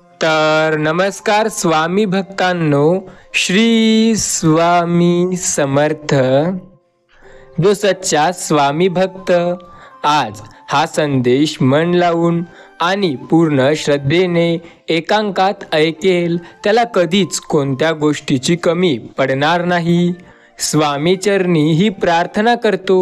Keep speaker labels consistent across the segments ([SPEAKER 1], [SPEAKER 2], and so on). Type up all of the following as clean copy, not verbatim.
[SPEAKER 1] तर नमस्कार स्वामी भक्तांनो, श्री स्वामी समर्थ. जो सच्चा स्वामी भक्त आज हा संदेश मन लावून आणि पूर्ण श्रद्धेने एकांकात ऐकेल, त्याला कधीच कोणत्या गोष्टीची कमी पडणार नाही. स्वामी चरणी ही प्रार्थना करतो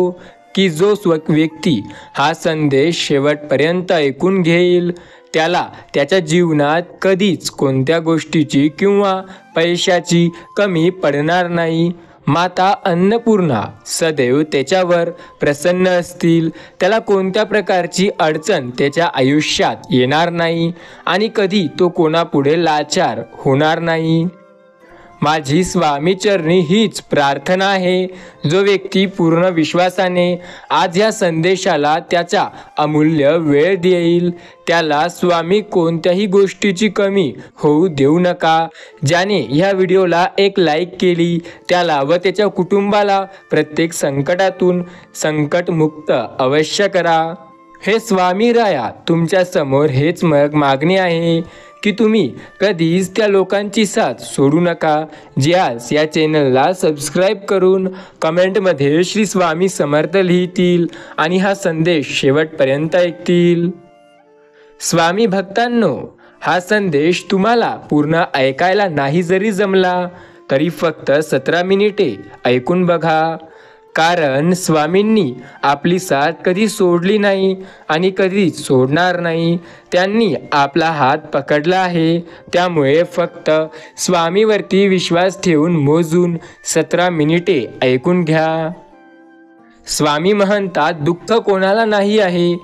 [SPEAKER 1] की जो व्यक्ती हा संदेश शेवटपर्यंत ऐकून घेईल, त्याला त्याच्या जीवनात कधीच कोणत्या गोष्टीची किंवा पैशाची कमी पडणार नाही. माता अन्नपूर्णा सदैव त्याच्यावर प्रसन्न असतील. त्याला कोणत्या प्रकारची अडचण त्याच्या आयुष्यात येणार नाही आणि कधी तो कोणापुढे लाचार होणार नाही. माझी स्वामीचरणी हीच प्रार्थना आहे. जो व्यक्ती पूर्ण विश्वासाने आज या संदेशाला त्याचा अमूल्य वेळ देईल, त्याला स्वामी कोणत्याही गोष्टीची कमी होऊ देऊ नका. ज्याने ह्या व्हिडिओला एक लाईक केली, त्याला व त्याच्या कुटुंबाला प्रत्येक संकटातून संकटमुक्त अवश्य करा. हे स्वामी राया, तुमच्या समोर हेच मागणी आहे की तुम्ही कधीच त्या लोकांची साथ सोडू नका जे आज या चॅनलला सबस्क्राईब करून कमेंटमध्ये श्री स्वामी समर्थ लिहितील आणि हा संदेश शेवटपर्यंत ऐकतील. स्वामी भक्तांनो, हा संदेश तुम्हाला पूर्ण ऐकायला नाही जरी जमला तरी फक्त 17 मिनिटे ऐकून बघा. कारण स्वामींनी आपली साथ कधी सोडली नाही आणि कधीच सोडणार नाही. त्यांनी आपला हात पकडला आहे. त्यामुळे फक्त स्वामीवरती विश्वास ठेवून मोजून 17 मिनिटे ऐकून घ्या. स्वामी म्हणतात, दुःख कोणाला नाही आहे.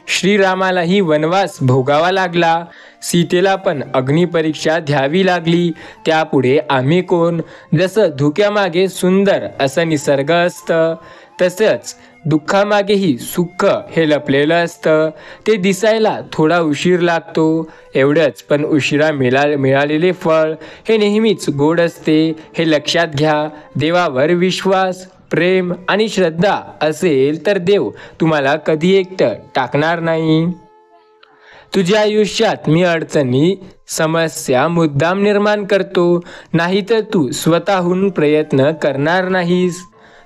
[SPEAKER 1] श्रीरामालाही वनवास भोगावा लागला, सीतेला पण अग्निपरीक्षा द्यावी लागली. त्यापुढे आम्ही कोण? जसं धुक्यामागे सुंदर असं निसर्ग असतं, तसंच दुःखामागेही सुख हे लपलेलं असतं. ते दिसायला थोडा उशीर लागतो एवढंच, पण उशिरा मिळालेले फळ हे नेहमीच गोड असते, हे लक्षात घ्या. देवावर विश्वास, प्रेम आणि श्रद्धा असेल तर देव तुम्हाला कधी एकटं टाकणार नाही. तुझ्या आयुष्यात मी अडचणी, समस्या मुद्दाम निर्माण करतो, नाहीतर तू स्वतःहून प्रयत्न करणार नाहीस.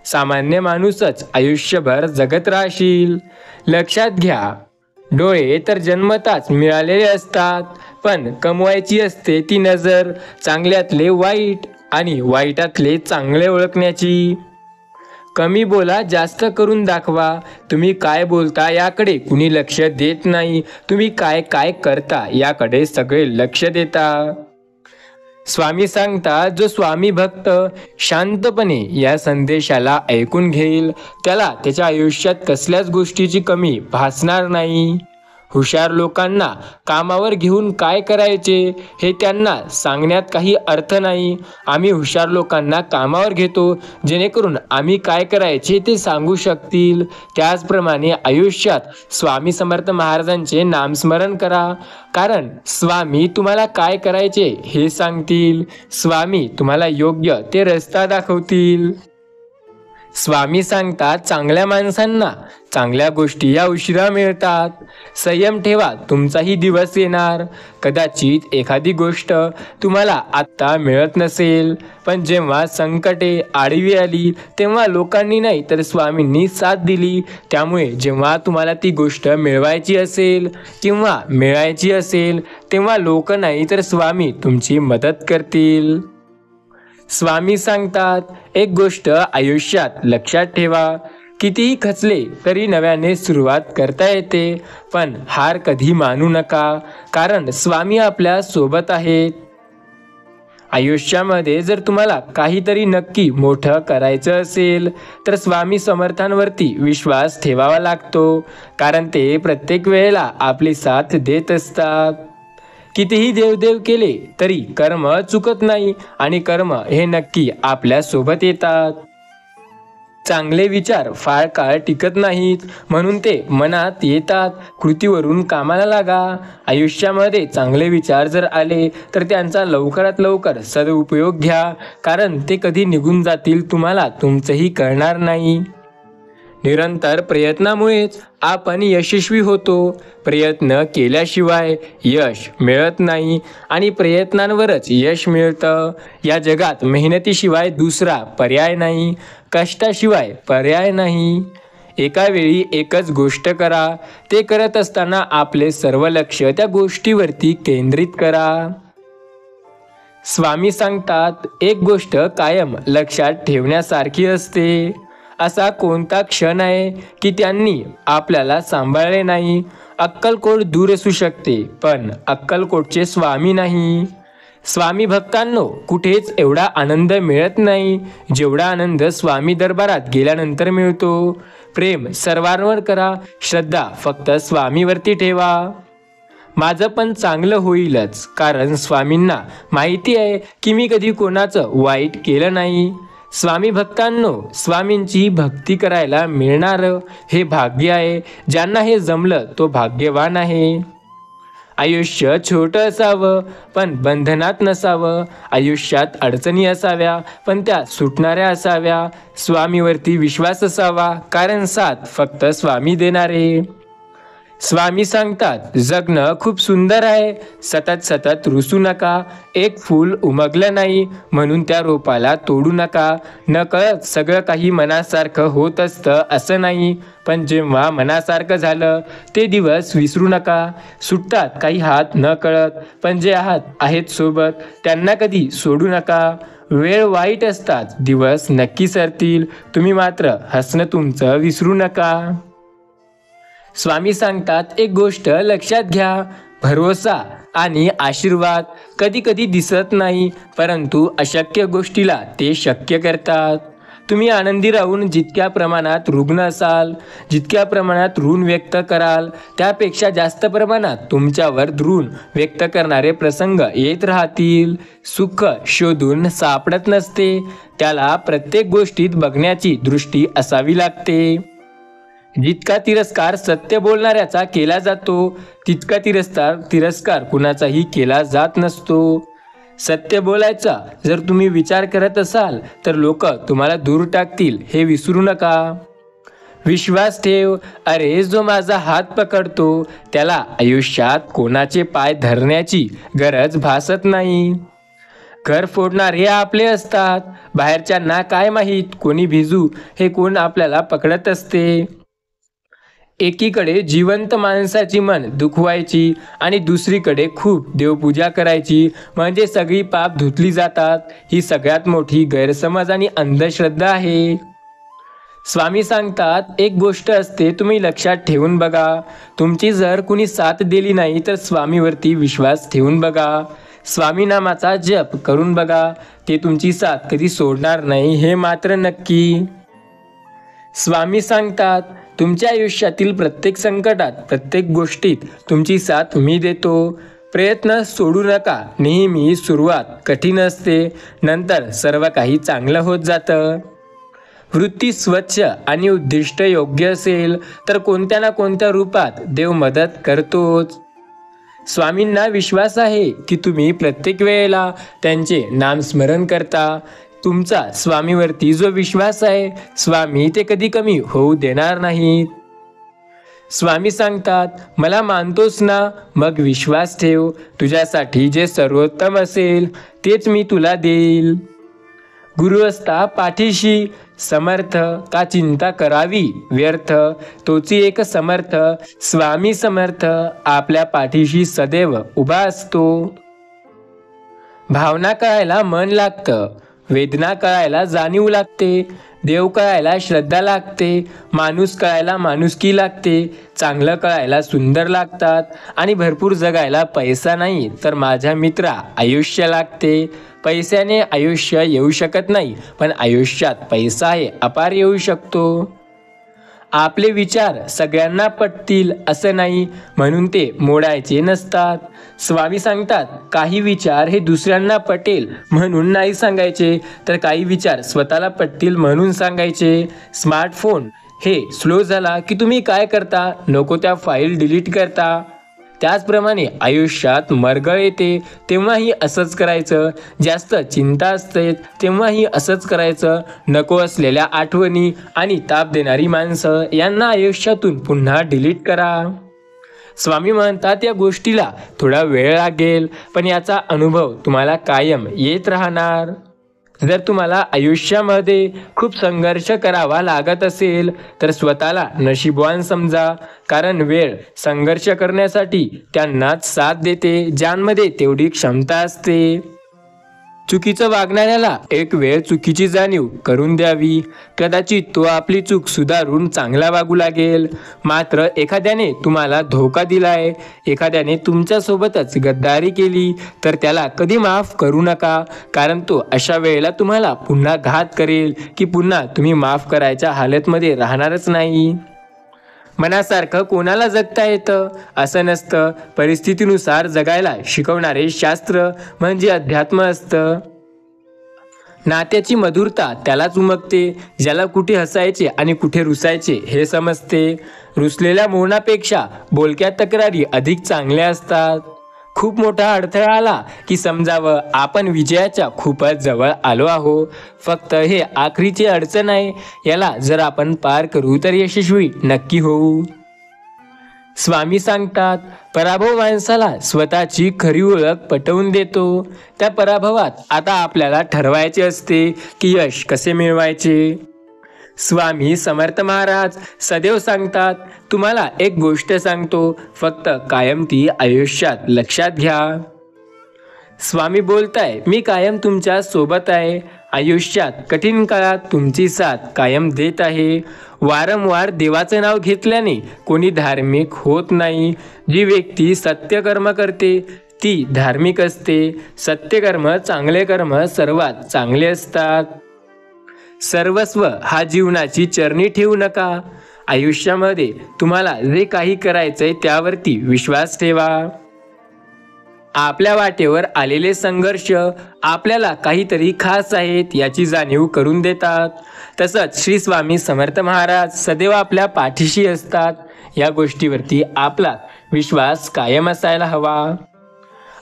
[SPEAKER 1] सामान्य माणूसच आयुष्यभर जगत राहशील. लक्षात घ्या, डोळे तर जन्मताच मिळालेले असतात, पण कमवायची असते ती नजर, चांगल्यातले वाईट आणि वाईटातले चांगले ओळखण्याची. कमी बोला, जास्त करून दाखवा. तुम्ही काय बोलता याकडे कुणी लक्ष देत नाही, तुम्ही काय काय करता याकडे सगळे लक्ष देता. स्वामी सांगतात, जो स्वामी भक्त शांतपणे या संदेशाला ऐकून घेईल, त्याला त्याच्या आयुष्यात कसल्याच गोष्टीची कमी भासणार नाही. हुशार लोकांना कामावर घेऊन काय करायचे हे त्यांना सांगण्यात काही अर्थ नाही. आम्ही हुशार लोकांना कामावर घेतो जेणेकरून आम्ही काय करायचे ते सांगू शकतील. त्याचप्रमाणे आयुष्यात स्वामी समर्थ महाराजांचे नामस्मरण करा, कारण स्वामी तुम्हाला काय करायचे हे सांगतील. स्वामी तुम्हाला योग्य ते रस्ता दाखवतील. स्वामी सांगतात, चांगल्या माणसांना चांगल्या गोष्टी या उशिरा मिळतात. संयम ठेवा, तुमचाही दिवस येणार. कदाचित एखादी गोष्ट तुम्हाला आत्ता मिळत नसेल, पण जेव्हा संकटे आडवी आली तेव्हा लोकांनी नाही तर स्वामींनी साथ दिली. त्यामुळे जेव्हा तुम्हाला ती गोष्ट मिळवायची असेल किंवा मिळायची असेल, तेव्हा लोक नाही तर स्वामी तुमची मदत करतील. स्वामी सांगतात, एक गोष्ट आयुष्यात लक्षात ठेवा, कितीही खचले तरी नव्याने सुरुवात करता येते, पण हार कधी मानू नका, कारण स्वामी आपल्या सोबत आहेत. आयुष्यामध्ये जर तुम्हाला काहीतरी नक्की मोठं करायचं असेल तर स्वामी समर्थांवरती विश्वास ठेवावा लागतो, कारण ते प्रत्येक वेळेला आपली साथ देत असतात. कितीही देवदेव केले तरी कर्म चुकत नाही आणि कर्म हे नक्की आपल्या सोबत येतात. चांगले विचार फार काळ टिकत नाहीत, म्हणून ते मनात येतात. कृतीवरून कामाला लागा. आयुष्यामध्ये चांगले विचार जर आले तर त्यांचा लवकरात लवकर सदुपयोग घ्या, कारण ते कधी निघून जातील तुम्हाला तुमचंही कळणार नाही. निरंतर प्रयत्नामुळेच आपण यशस्वी होतो. प्रयत्न केल्याशिवाय यश मिळत नाही आणि प्रयत्नांवरच यश मिळतं. या जगात मेहनतीशिवाय दुसरा पर्याय नाही, कष्टाशिवाय पर्याय नाही. एका वेळी एकच गोष्ट करा. ते करत असताना आपले सर्व लक्ष त्या गोष्टीवरती केंद्रित करा. स्वामी सांगतात, एक गोष्ट कायम लक्षात ठेवण्यासारखी असते. असा कोणता क्षण आहे की त्यांनी आपल्याला सांभाळले नाही? अक्कलकोट दूर असू शकते, पण अक्कलकोटचे स्वामी नाही. स्वामी भक्तांनो, कुठेच एवढा आनंद मिळत नाही जेवढा आनंद स्वामी दरबारात गेल्यानंतर मिळतो. प्रेम सर्वांवर करा, श्रद्धा फक्त स्वामीवरती ठेवा. माझं पण चांगलं होईलच, कारण स्वामींना माहिती आहे की मी कधी कोणाचं वाईट केलं नाही. स्वामी भक्तांनो, स्वामींची भक्ती करायला मिळणारं हे भाग्य आहे. ज्यांना हे जमलं तो भाग्यवान आहे. आयुष्य छोटं असावं पण बंधनात नसावं. आयुष्यात अडचणी असाव्या पण त्या सुटणाऱ्या असाव्या. स्वामीवरती विश्वास असावा, कारण साथ फक्त स्वामी देणारे. स्वामी सांगतात, जगणं खूप सुंदर आहे. सतत सतत रुसू नका. एक फूल उमगलं नाही म्हणून त्या रोपाला तोडू नका. नकळत सगळं काही मनासारखं होत असतं असं नाही, पण जेव्हा मनासारखं झालं ते दिवस विसरू नका. सुटतात काही हात न कळत, पण जे आहेत सोबत त्यांना कधी सोडू नका. वेळ वाईट असतात, दिवस नक्की सरतील. तुम्ही मात्र हसणं तुमचं विसरू नका. स्वामी सांगतात, एक गोष्ट लक्षात घ्या. भरोसा आणि आशीर्वाद कधी कधी दिसत नाही, परंतु अशक्य गोष्टीला ते शक्य करतात. तुम्ही आनंदी राहून जितक्या प्रमाणात रुग्ण असाल, जितक्या प्रमाणात ऋण व्यक्त कराल, त्यापेक्षा जास्त प्रमाणात तुमच्यावर ऋण व्यक्त करणारे प्रसंग येत राहतील. सुख शोधून सापडत नसते, त्याला प्रत्येक गोष्टीत बघण्याची दृष्टी असावी लागते. जितका तिरस्कार सत्य बोलणाऱ्याचा केला जातो, तितका तिरस्कार कुणाचाही केला जात नसतो. सत्य बोलायचा जर तुम्ही विचार करत असाल तर लोक तुम्हाला दूर टाकतील, हे विसरू नका. विश्वास ठेव. अरे, जो माझा हात पकडतो त्याला आयुष्यात कोणाचे पाय धरण्याची गरज भासत नाही. घर फोडणारे आपले असतात. बाहेरच्यांना काय माहीत कोणी भिजू हे कोण आपल्याला पकडत असते. एकीकडे जिवंत माणसाची मन दुखवायची आणि दुसरीकडे खूप देवपूजा करायची म्हणजे सगळी पाप धुतली जातात. ही सगळ्यात मोठी गैरसमज आणि अंधश्रद्धा आहे. स्वामी सांगतात, एक गोष्ट असते, तुम्ही लक्षात ठेवून बघा. तुमची जर कुणी साथ दिली नाही तर स्वामीवरती विश्वास ठेवून बघा. स्वामी नामाचा जप करून बघा. ते तुमची साथ कधी सोडणार नाही, हे मात्र नक्की. स्वामी सांगतात, तुमच्या आयुष्यातील प्रत्येक संकटात, प्रत्येक गोष्टीत तुमची साथ मी देतो. प्रयत्न सोडू नका. नेहमी सुरुवात कठीण असते, नंतर सर्व काही चांगलं होत जातं. वृत्ती स्वच्छ आणि उद्दिष्ट योग्य असेल तर कोणत्या ना कोणत्या रूपात देव मदत करतोच. स्वामींना विश्वास आहे की तुम्ही प्रत्येक वेळेला त्यांचे नामस्मरण करता. तुमचा स्वामीवरती जो विश्वास आहे, स्वामी ते कधी कमी होऊ देणार नाहीत. स्वामी सांगतात, मला मानतोस ना, मग विश्वास ठेव. तुझ्यासाठी जे सर्वोत्तम असेल तेच मी तुला देईल. गुरु असता पाठीशी, समर्थ का चिंता करावी व्यर्थ. तोची एक समर्थ, स्वामी समर्थ आपल्या पाठीशी सदैव उभा असतो. भावना कळायला मन लागतं, वेदना कळायला जाणीव लागते, देव कळायला श्रद्धा लागते, माणूस कळायला माणुसकी लागते, चांगलं कळायला सुंदर लागतात आणि भरपूर जगायला पैसा नाही तर माझ्या मित्रा आयुष्य लागते. पैशाने आयुष्य येऊ शकत नाही, पण आयुष्यात पैसा आहे अपार येऊ शकतो. आपले विचार सगळ्यांना पटतील असं नाही, म्हणून ते मोडायचे नसतात. स्वामी सांगतात, काही विचार हे दुसऱ्यांना पटेल म्हणून नाही सांगायचे, तर काही विचार स्वतःला पटतील म्हणून सांगायचे. स्मार्टफोन हे स्लो झाला की तुम्ही काय करता? नको त्या फाईल डिलीट करता. त्याचप्रमाणे आयुष्यात मरगळ येते तेव्हाही असंच करायचं, जास्त चिंता असते तेव्हाही असंच करायचं. नको असलेल्या आठवणी आणि ताप देणारी माणसं यांना आयुष्यातून पुन्हा डिलीट करा. स्वामी म्हणतात या गोष्टीला थोडा वेळ लागेल, पण याचा अनुभव तुम्हाला कायम येत राहणार. जर तुम्हाला आयुष्यामध्ये खूप संघर्ष करावा लागत असेल तर स्वतःला नशीबवान समजा, कारण वेळ संघर्ष करण्यासाठी त्यांनाच साथ देते ज्यांमध्ये तेवढी क्षमता असते. चुकीचं वागणाऱ्याला एक वेळ चुकीची जाणीव करून द्यावी. कदाचित तो आपली चूक सुधारून चांगला वागू लागेल. मात्र एखाद्याने तुम्हाला धोका दिलाय, एखाद्याने तुमच्यासोबतच गद्दारी केली तर त्याला कधी माफ करू नका, कारण तो अशा वेळेला तुम्हाला पुन्हा घात करेल की पुन्हा तुम्ही माफ करायच्या हालतमध्ये राहणारच नाही. मनासारखं कोणाला जगता येतं असं नसतं. परिस्थितीनुसार जगायला शिकवणारे शास्त्र म्हणजे अध्यात्म असतं. नात्याची मधुरता त्यालाच उमगते ज्याला कुठे हसायचे आणि कुठे रुसायचे हे समजते. रुसलेल्या मौनापेक्षा बोलक्या तक्रारी अधिक चांगल्या असतात. खूप मोठा अडथळा आला की समजावं आपण विजयाच्या खूपच जवळ आलो आहो, फक्त हे आखरीची अडचण आहे, याला जर आपण पार करू तर यशस्वी नक्की होऊ. स्वामी सांगतात पराभव माणसाला स्वतःची खरी ओळख पटवून देतो. त्या पराभवात आता आपल्याला ठरवायचे असते की यश कसे मिळवायचे. स्वामी समर्थ महाराज सदैव सांगतात तुम्हाला एक गोष्ट सांगतो, फक्त कायम ती आयुष्यात लक्षात घ्या. स्वामी बोलताय मी कायम तुमच्या सोबत आहे. आयुष्यात कठीण काळात तुमची साथ कायम देत आहे. वारंवार देवाचं नाव घेतल्याने कोणी धार्मिक होत नाही. जी व्यक्ती सत्यकर्म करते ती धार्मिक असते. सत्यकर्म चांगले कर्म सर्वात चांगले असतात. सर्वस्व हा जीवनाची चरणी ठेवू नका. आयुष्यामध्ये तुम्हाला जे काही करायचंय त्यावरती विश्वास ठेवा. आपल्या वाटेवर आलेले संघर्ष आपल्याला काहीतरी खास आहेत याची जाणीव करून देतात. तसंच श्री स्वामी समर्थ महाराज सदैव आपल्या पाठीशी असतात. या गोष्टीवरती आपला विश्वास कायम असायला हवा.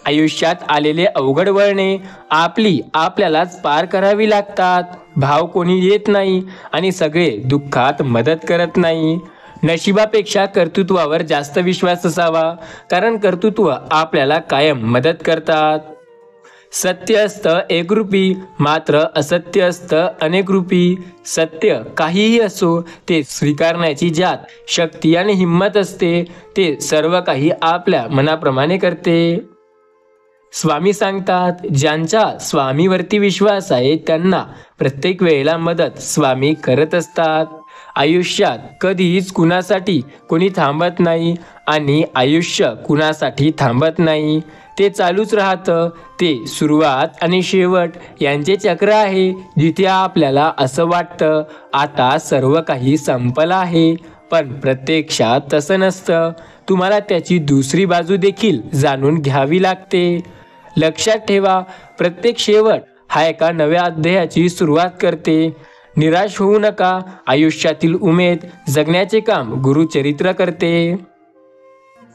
[SPEAKER 1] आयुष्यात आलेले अवघड वळणे आपल्यालाच पार करावी लागतात. भाव कोणी येत नाही आणि सगळे दुःखात मदत करत नाही. नशिबापेक्षा कर्तृत्वावर जास्त विश्वास असावा, कारण कर्तृत्व आपल्याला कायम मदत करतात. सत्य असतं एकरूपी, मात्र असत्य असतं अनेकरूपी. सत्य काहीही असो ते स्वीकारण्याची ज्यात शक्ती आणि हिंमत असते ते सर्व काही आपल्या मनाप्रमाणे करते. स्वामी सांगतात ज्यांच्या स्वामीवरती विश्वास आहे त्यांना प्रत्येक वेळेला मदत स्वामी करत असतात. आयुष्यात कधीच कुणासाठी कोणी थांबत नाही आणि आयुष्य कुणासाठी थांबत नाही. ते चालूच राहतं. ते सुरुवात आणि शेवट यांचे चक्र आहे, जिथे आपल्याला असं वाटतं आता सर्व काही संपलं आहे, पण प्रत्यक्षात तसं नसतं. तुम्हाला त्याची दुसरी बाजू देखील जाणून घ्यावी लागते. लक्षात ठेवा प्रत्येक शेवट हा एका नव्या अध्यायाची सुरुवात करते. निराश होऊ नका. आयुष्यातील उमेद जगण्याचे काम गुरुचरित्र करते.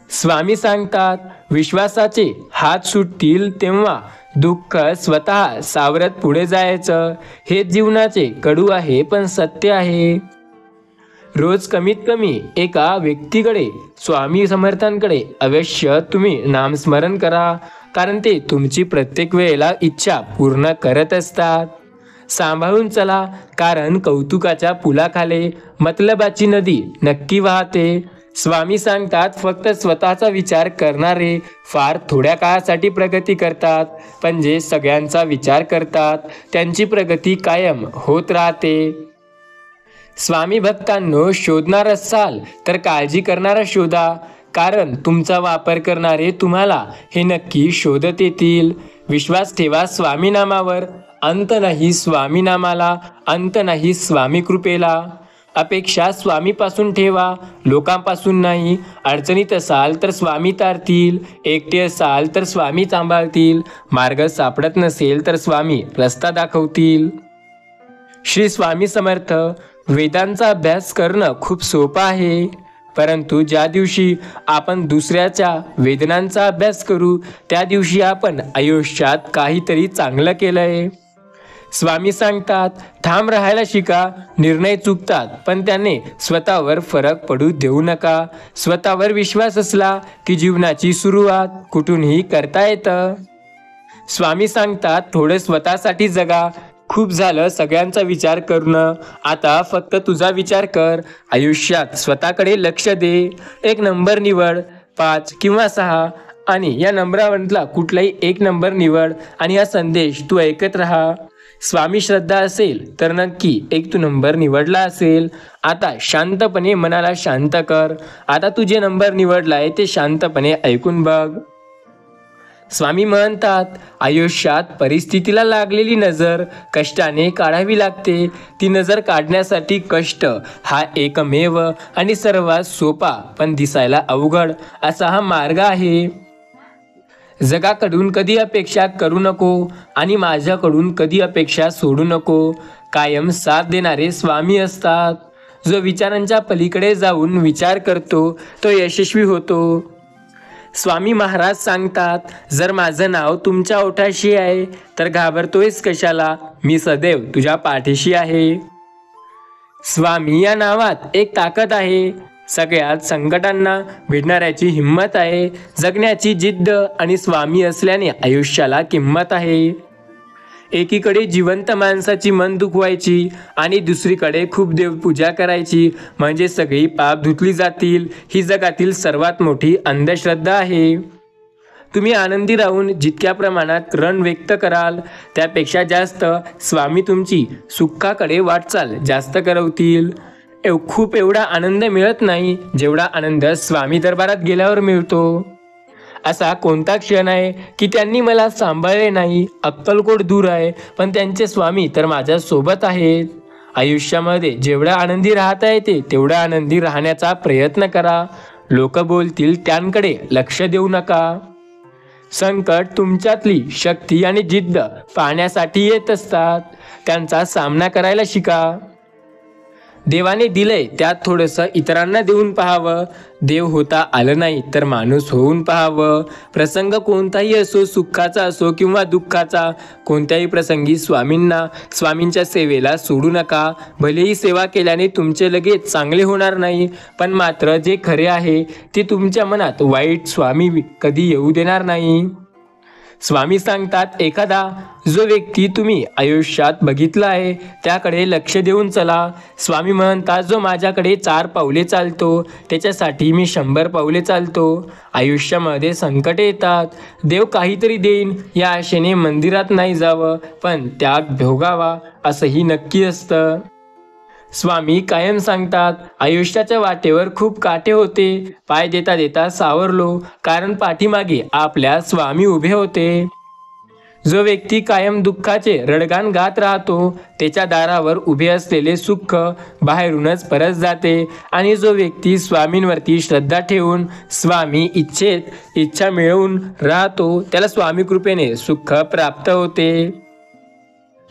[SPEAKER 1] स्वामी सांगतात विश्वासाचे हात सुटतील तेव्हा दुःख स्वतः सावरत पुढे जायचं. हे जीवनाचे कडू आहे पण सत्य आहे. रोज कमीत कमी एका व्यक्तीकडे स्वामी समर्थांकडे अवश्य तुम्ही नामस्मरण करा, कारण ते तुमची प्रत्येक वेळेला इच्छा पूर्ण करत असतात. सांभाळून चला, कारण कौतुकाच्या पुलाखाली मतलबाची नदी नक्की वाहते. स्वामी सांगतात फक्त स्वतःचा विचार करणारे फार थोड्या काळासाठी प्रगती करतात, पण जे सगळ्यांचा विचार करतात त्यांची प्रगती कायम होत राहते. स्वामी भक्तांनो, शोधणार असाल तर काळजी करणारा शोधा, कारण तुमचा वापर करणारे तुम्हाला हे नक्की शोधत येतील. विश्वास ठेवा स्वामी नामावर. अंत नाही स्वामी नामाला, अंत नाही स्वामी कृपेला. अपेक्षा स्वामीपासून ठेवा, लोकांपासून नाही. अडचणीत असाल तर स्वामी तारतील, एकटे असाल तर स्वामी सांभाळतील, मार्ग सापडत नसेल तर स्वामी रस्ता दाखवतील. श्री स्वामी समर्थ. वेदांचा अभ्यास करणं खूप सोपं आहे. परंतु ज्या दिवशी आपण दुसऱ्याच्या वेदनांचा अभ्यास करू त्या दिवशी आपण आयुष्यात काहीतरी चांगलं केलंय. स्वामी सांगतात, ठाम राहायला शिका. निर्णय चुकतात पण त्याने स्वतःवर फरक पडू देऊ नका. स्वतःवर विश्वास असला की जीवनाची सुरुवात कुठूनही करता येतं. स्वामी सांगतात, थोडे स्वतःसाठी जगा. खूप झालं सगळ्यांचा विचार करणं, आता फक्त तुझा विचार कर. आयुष्यात स्वतःकडे लक्ष दे. एक नंबर निवड, 5 किंवा 6, आणि या नंबरावरला कुठलाही एक नंबर निवड आणि हा संदेश तू ऐकत राहा. स्वामी श्रद्धा असेल तर नक्की एक तू नंबर निवडला असेल. आता शांतपणे मनाला शांत कर. आता तू जे नंबर निवडलाय ते शांतपणे ऐकून बघ. स्वामी म्हणतात, आयुष्यात परिस्थितीला लागलेली नजर कष्टाने काढावी लागते. ती नजर काढण्यासाठी कष्ट हा एकमेव आणि सर्वात सोपा पण दिसायला अवघड असा हा मार्ग आहे. जगाकडून कधी अपेक्षा करू नको आणि माझ्याकडून कधी अपेक्षा सोडू नको. कायम साथ देणारे स्वामी असतात. जो विचारांच्या पलीकडे जाऊन विचार करतो तो यशस्वी होतो. स्वामी महाराज सांगतात, जर माझं नाव तुमच्या ओठाशी आहे तर घाबरतोयस कशाला? मी सदैव तुझ्या पाठीशी आहे. स्वामी या नावात एक ताकद आहे. सगळ्यात संकटांना भिडणाऱ्याची हिंमत आहे. जगण्याची जिद्द आणि स्वामी असल्याने आयुष्याला किंमत आहे. एकीकडे जिवंत माणसाची मन दुखवायची आणि दुसरीकडे खूप देवपूजा करायची म्हणजे सगळी पाप धुतली जातील, ही जगातील सर्वात मोठी अंधश्रद्धा आहे. तुम्ही आनंदी राहून जितक्या प्रमाणात रण व्यक्त कराल त्यापेक्षा जास्त स्वामी तुमची सुखाकडे वाटचाल जास्त करवतील. खूप एवढा आनंद मिळत नाही जेवढा आनंद स्वामी दरबारात गेल्यावर मिळतो. असा कोणता क्षण आहे की त्यांनी मला सांभाळले नाही? अक्कलकोट दूर आहे पण त्यांचे स्वामी तर माझ्या सोबत आहेत. आयुष्यामध्ये जेवढा आनंदी राहता येते तेवढा आनंदी राहण्याचा प्रयत्न करा. लोक बोलतील त्यांकडे लक्ष देऊ नका. संकट तुमच्यातली शक्ती आणि जिद्द पाहण्यासाठी येत असतात. त्यांचा सामना करायला शिका. देवाने दिलंय त्यात थोडंसं इतरांना देऊन पाहावं. देव होता आलं नाही तर माणूस होऊन पाहावं. प्रसंग कोणताही असो, सुखाचा असो किंवा दुःखाचा, कोणत्याही प्रसंगी स्वामींच्या सेवेला सोडू नका. भलेही सेवा केल्याने तुमचे लगेच चांगले होणार नाही, पण मात्र जे खरे आहे ते तुमच्या मनात वाईट स्वामी कधी येऊ देणार नाही. स्वामी सांगतात, एखादा जो व्यक्ती तुम्ही आयुष्यात बघितला आहे त्याकडे लक्ष देऊन चला. स्वामी म्हणतात, जो माझ्याकडे 4 पावले चालतो त्याच्यासाठी मी 100 पावले चालतो. आयुष्यामध्ये संकट येतात. देव काहीतरी देईन या आशेने मंदिरात नाही जावं, पण त्याग भोगावा असंही नक्की असतं. स्वामी कायम सांगतात, आयुष्याच्या वाटेवर खूप काटे होते. पाय देता देता सावरलो, कारण पाठीमागे आपल्या स्वामी उभे होते. जो व्यक्ती कायम दुःखाचे रडगाण गात राहतो त्याच्या दारावर उभे असलेले सुख बाहेरूनच परत जाते. आणि जो व्यक्ती स्वामींवरती श्रद्धा ठेवून स्वामी इच्छा मिळवून राहतो त्याला स्वामी कृपेने सुख प्राप्त होते.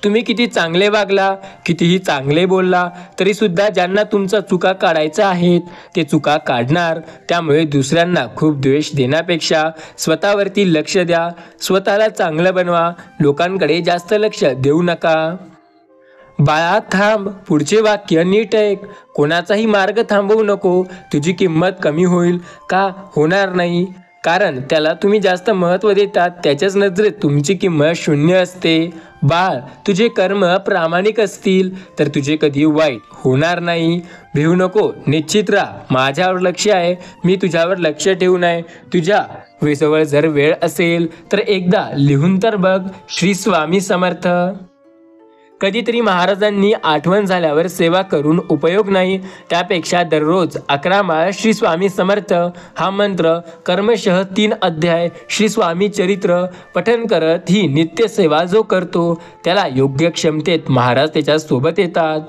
[SPEAKER 1] तुम्ही किती चांगले वागला, कितीही चांगले बोलला तरी सुद्धा ज्यांना तुमचा चुका काढायचा आहेत ते चुका काढणार. त्यामुळे दुसऱ्यांना खूप द्वेष देण्यापेक्षा स्वतःवरती लक्ष द्या. स्वतःला चांगलं बनवा. लोकांकडे जास्त लक्ष देऊ नका. बाळा थांब, पुढचे वाक्य नीट ऐक. कोणाचाही मार्ग थांबवू नको. तुझी किंमत कमी होईल का? होणार नाही, कारण त्याला तुम्ही जास्त महत्त्व देतात. त्याच्याच नजरेत तुमची किंमत 0 असते. बाळ, तुझे कर्म प्रामाणिक असतील तर तुझे कधी वाईट होणार नाही. भिवू नको, निश्चित राहा. माझ्यावर लक्ष आहे, मी तुझ्यावर लक्ष ठेवून आहे. तुझ्या जवळ जर वेळ असेल तर एकदा लिहून तर बघ. श्री स्वामी समर्थ. कधीतरी महाराजांनी आठवण झाल्यावर सेवा करून उपयोग नाही. त्यापेक्षा दररोज 11 माळ श्री स्वामी समर्थ हा मंत्र कर्मशः 3 अध्याय श्री स्वामी चरित्र पठन करत ही नित्य सेवा जो करतो त्याला योग्य क्षमतेत महाराज त्याच्या सोबत येतात.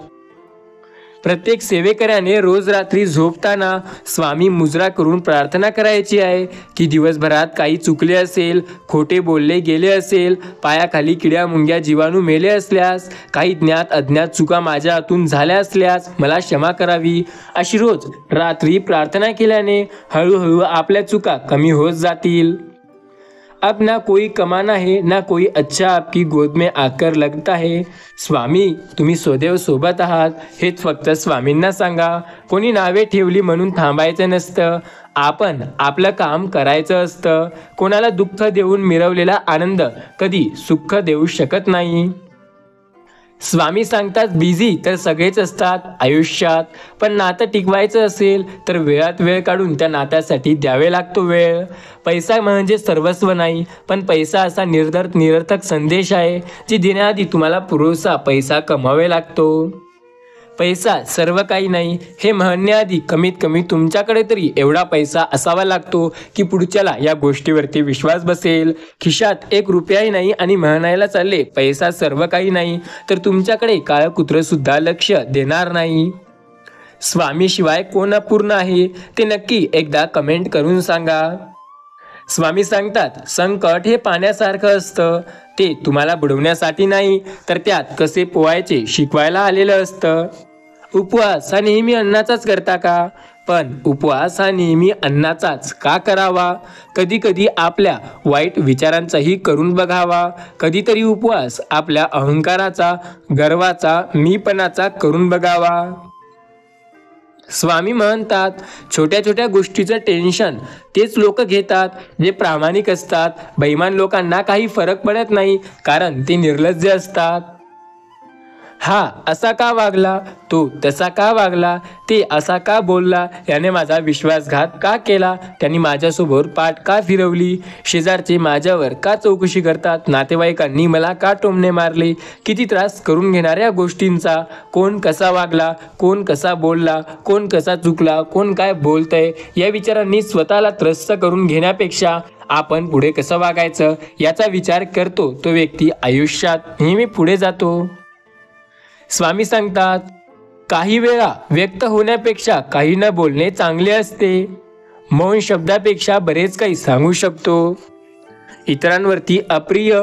[SPEAKER 1] प्रत्येक सेवेकऱ्याने रोज रात्री झोपताना स्वामी मुजरा करून प्रार्थना करायची आहे की दिवसभरात काही चुकले असेल, खोटे बोलले गेले असेल, पायाखाली किड्या मुंग्या जीवाणू मेले असल्यास, काही ज्ञात अज्ञात चुका माझ्या हातून झाल्या असल्यास मला क्षमा करावी, अशी रोज रात्री प्रार्थना केल्याने हळूहळू आपल्या चुका कमी होत जातील। अब ना कोई कमाना है ना कोई अच्छा आपकी गोद में आकर लगता है। स्वामी तुम्ही सदैव सोबत आहात हेच फक्त स्वामींना सांगा। कोणी नावे ठेवली म्हणून थांबायचं नसतं, आपण आपलं काम करायचं असतं। कोणाला दुःख देऊन मिरवलेला आनंद कधी सुख देऊ शकत नाही। स्वामी सांगतात बिझी तर सगळेच असतात आयुष्यात, पण नातं टिकवायचं असेल तर वेळात वेळ काढून त्या नात्यासाठी द्यावे लागतो वेळ। पैसा म्हणजे सर्वस्व नाही, पण पैसा असा निरर्थक संदेश आहे जी देण्याआधी तुम्हाला पुरेसा पैसा कमवावे लागतो। पैसा सर्व काही नाही हे म्हणण्याआधी कमीत कमी तुमच्याकडे तरी एवढा पैसा असावा लागतो की पुढच्याला या गोष्टीवरती विश्वास बसेल। खिशात एक रुपयाही नाही आणि म्हणायला चालले पैसा सर्व काही नाही तर तुमच्याकडे काळं कुत्रं सुद्धा लक्ष देणार नाही। स्वामी शिवाय कोण अपूर्ण आहे ते नक्की एकदा कमेंट करून सांगा। स्वामी सांगतात संकट हे पाण्यासारखं असतं, ते तुम्हाला बुडवण्यासाठी नाही तर त्यात कसे पोहायचे शिकवायला आलेलं असतं। उपवास हा नेहमी अन्नाचाच करता का? पण उपवास हा नेहमी अन्नाचाच का करावा? कधी कधी आपल्या वाईट विचारांचाही करून बघावा। कधीतरी उपवास आपल्या अहंकाराचा, गर्वाचा, मीपणाचा करून बघावा। स्वामी म्हणतात छोट्या छोट्या गोष्टीचं टेन्शन तेच लोक घेतात जे प्रामाणिक असतात। बेईमान लोकांना काही फरक पडत नाही कारण ते निर्लज्ज असतात। हा असा का वागला, तो तसा का वागला, ते असा का बोलला, याने माझा विश्वासघात का केला, त्यांनी माझ्यासोबत पाठ का फिरवली, शेजारचे माझ्यावर का चौकशी करतात, नातेवाईकांनी मला का टोमणे मारले। किती त्रास करून घेणाऱ्या गोष्टींचा कोण कसा वागला, कोण कसा बोलला, कोण कसा चुकला, कोण काय बोलतंय या विचारांनी स्वतःला त्रस्त करून घेण्यापेक्षा आपण पुढे कसं वागायचं याचा विचार करतो तो व्यक्ती आयुष्यात नेहमी पुढे जातो। स्वामी सांगतात काही वेळा व्यक्त होण्यापेक्षा काही न बोलणे चांगले असते। मौन शब्दापेक्षा बरेच काही सांगू शकतो। इतरांवरती अप्रिय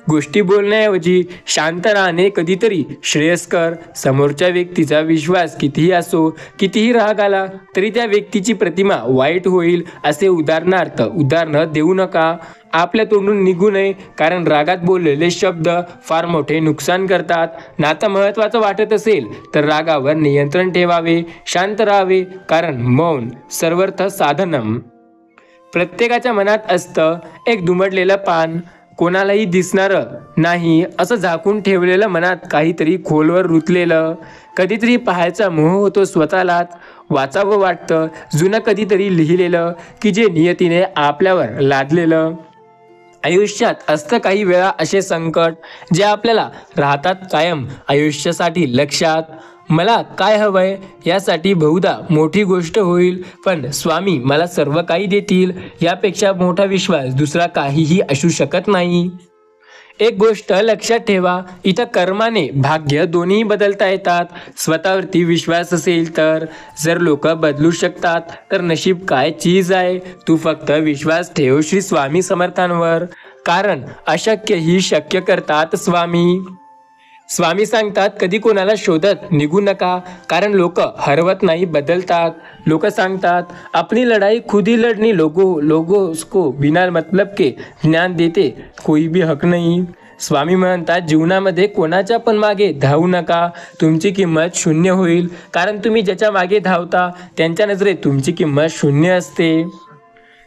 [SPEAKER 1] गोष्टी बोलण्याऐवजी शांत राहणे कधीतरी श्रेयस्कर। समोरच्या व्यक्तीचा विश्वास कितीही असो, कितीही राग आला तरी त्या व्यक्तीची प्रतिमा वाईट होईल असे उदाहरण देऊ नका। आपल्या तोंडून निघू नये कारण रागात बोललेले शब्द फार मोठे नुकसान करतात। नातं महत्त्वाचं वाटत असेल तर रागावर नियंत्रण ठेवावे, शांत राहावे कारण मौन सर्वर्थ साधनम। प्रत्येकाच्या मनात असतं एक दुमडलेलं पान, कोणालाही दिसणारं नाही असं झाकून ठेवलेलं, मनात काहीतरी खोलवर रुतलेलं। कधीतरी पाहायचा मोह होतो स्वतःलाच, वाचावं वाटतं जुनं कधीतरी लिहिलेलं की जे नियतीने आपल्यावर लादलेलं। आयुष्यात असतं काही वेळा असे संकट जे आपल्याला राहतात कायम आयुष्यासाठी लक्षात। मला काय हवंय यासाठी बहुधा मोठी गोष्ट होईल, पण स्वामी मला सर्व काही देतील यापेक्षा मोठा विश्वास दुसरा काहीही असू शकत नाही। एक गोष्ट लक्षात ठेवा, इथं कर्माने भाग्य दोन्ही बदलता येतात। स्वतःवरती विश्वास असेल तर जर लोक बदलू शकतात तर नशीब काय चीज आहे। तू फक्त विश्वास ठेव श्री स्वामी समर्थांवर, कारण अशक्य ही शक्य करतात स्वामी। स्वामी सांगतात कधी कोणाला शोधत निघू नका कारण लोक हरवत नाही बदलतात। लोक सांगतात अपनी लढाई खुद ही लढनी, लोगों को बिना मतलब के ज्ञान देते कोई भी हक नहीं। स्वामी म्हणतात जीवनामध्ये कोणाच्या पण मागे धावू नका, तुमची किंमत शून्य होईल कारण तुम्ही ज्याच्या मागे धावता त्यांच्या नजरेत तुमची किंमत शून्य असते।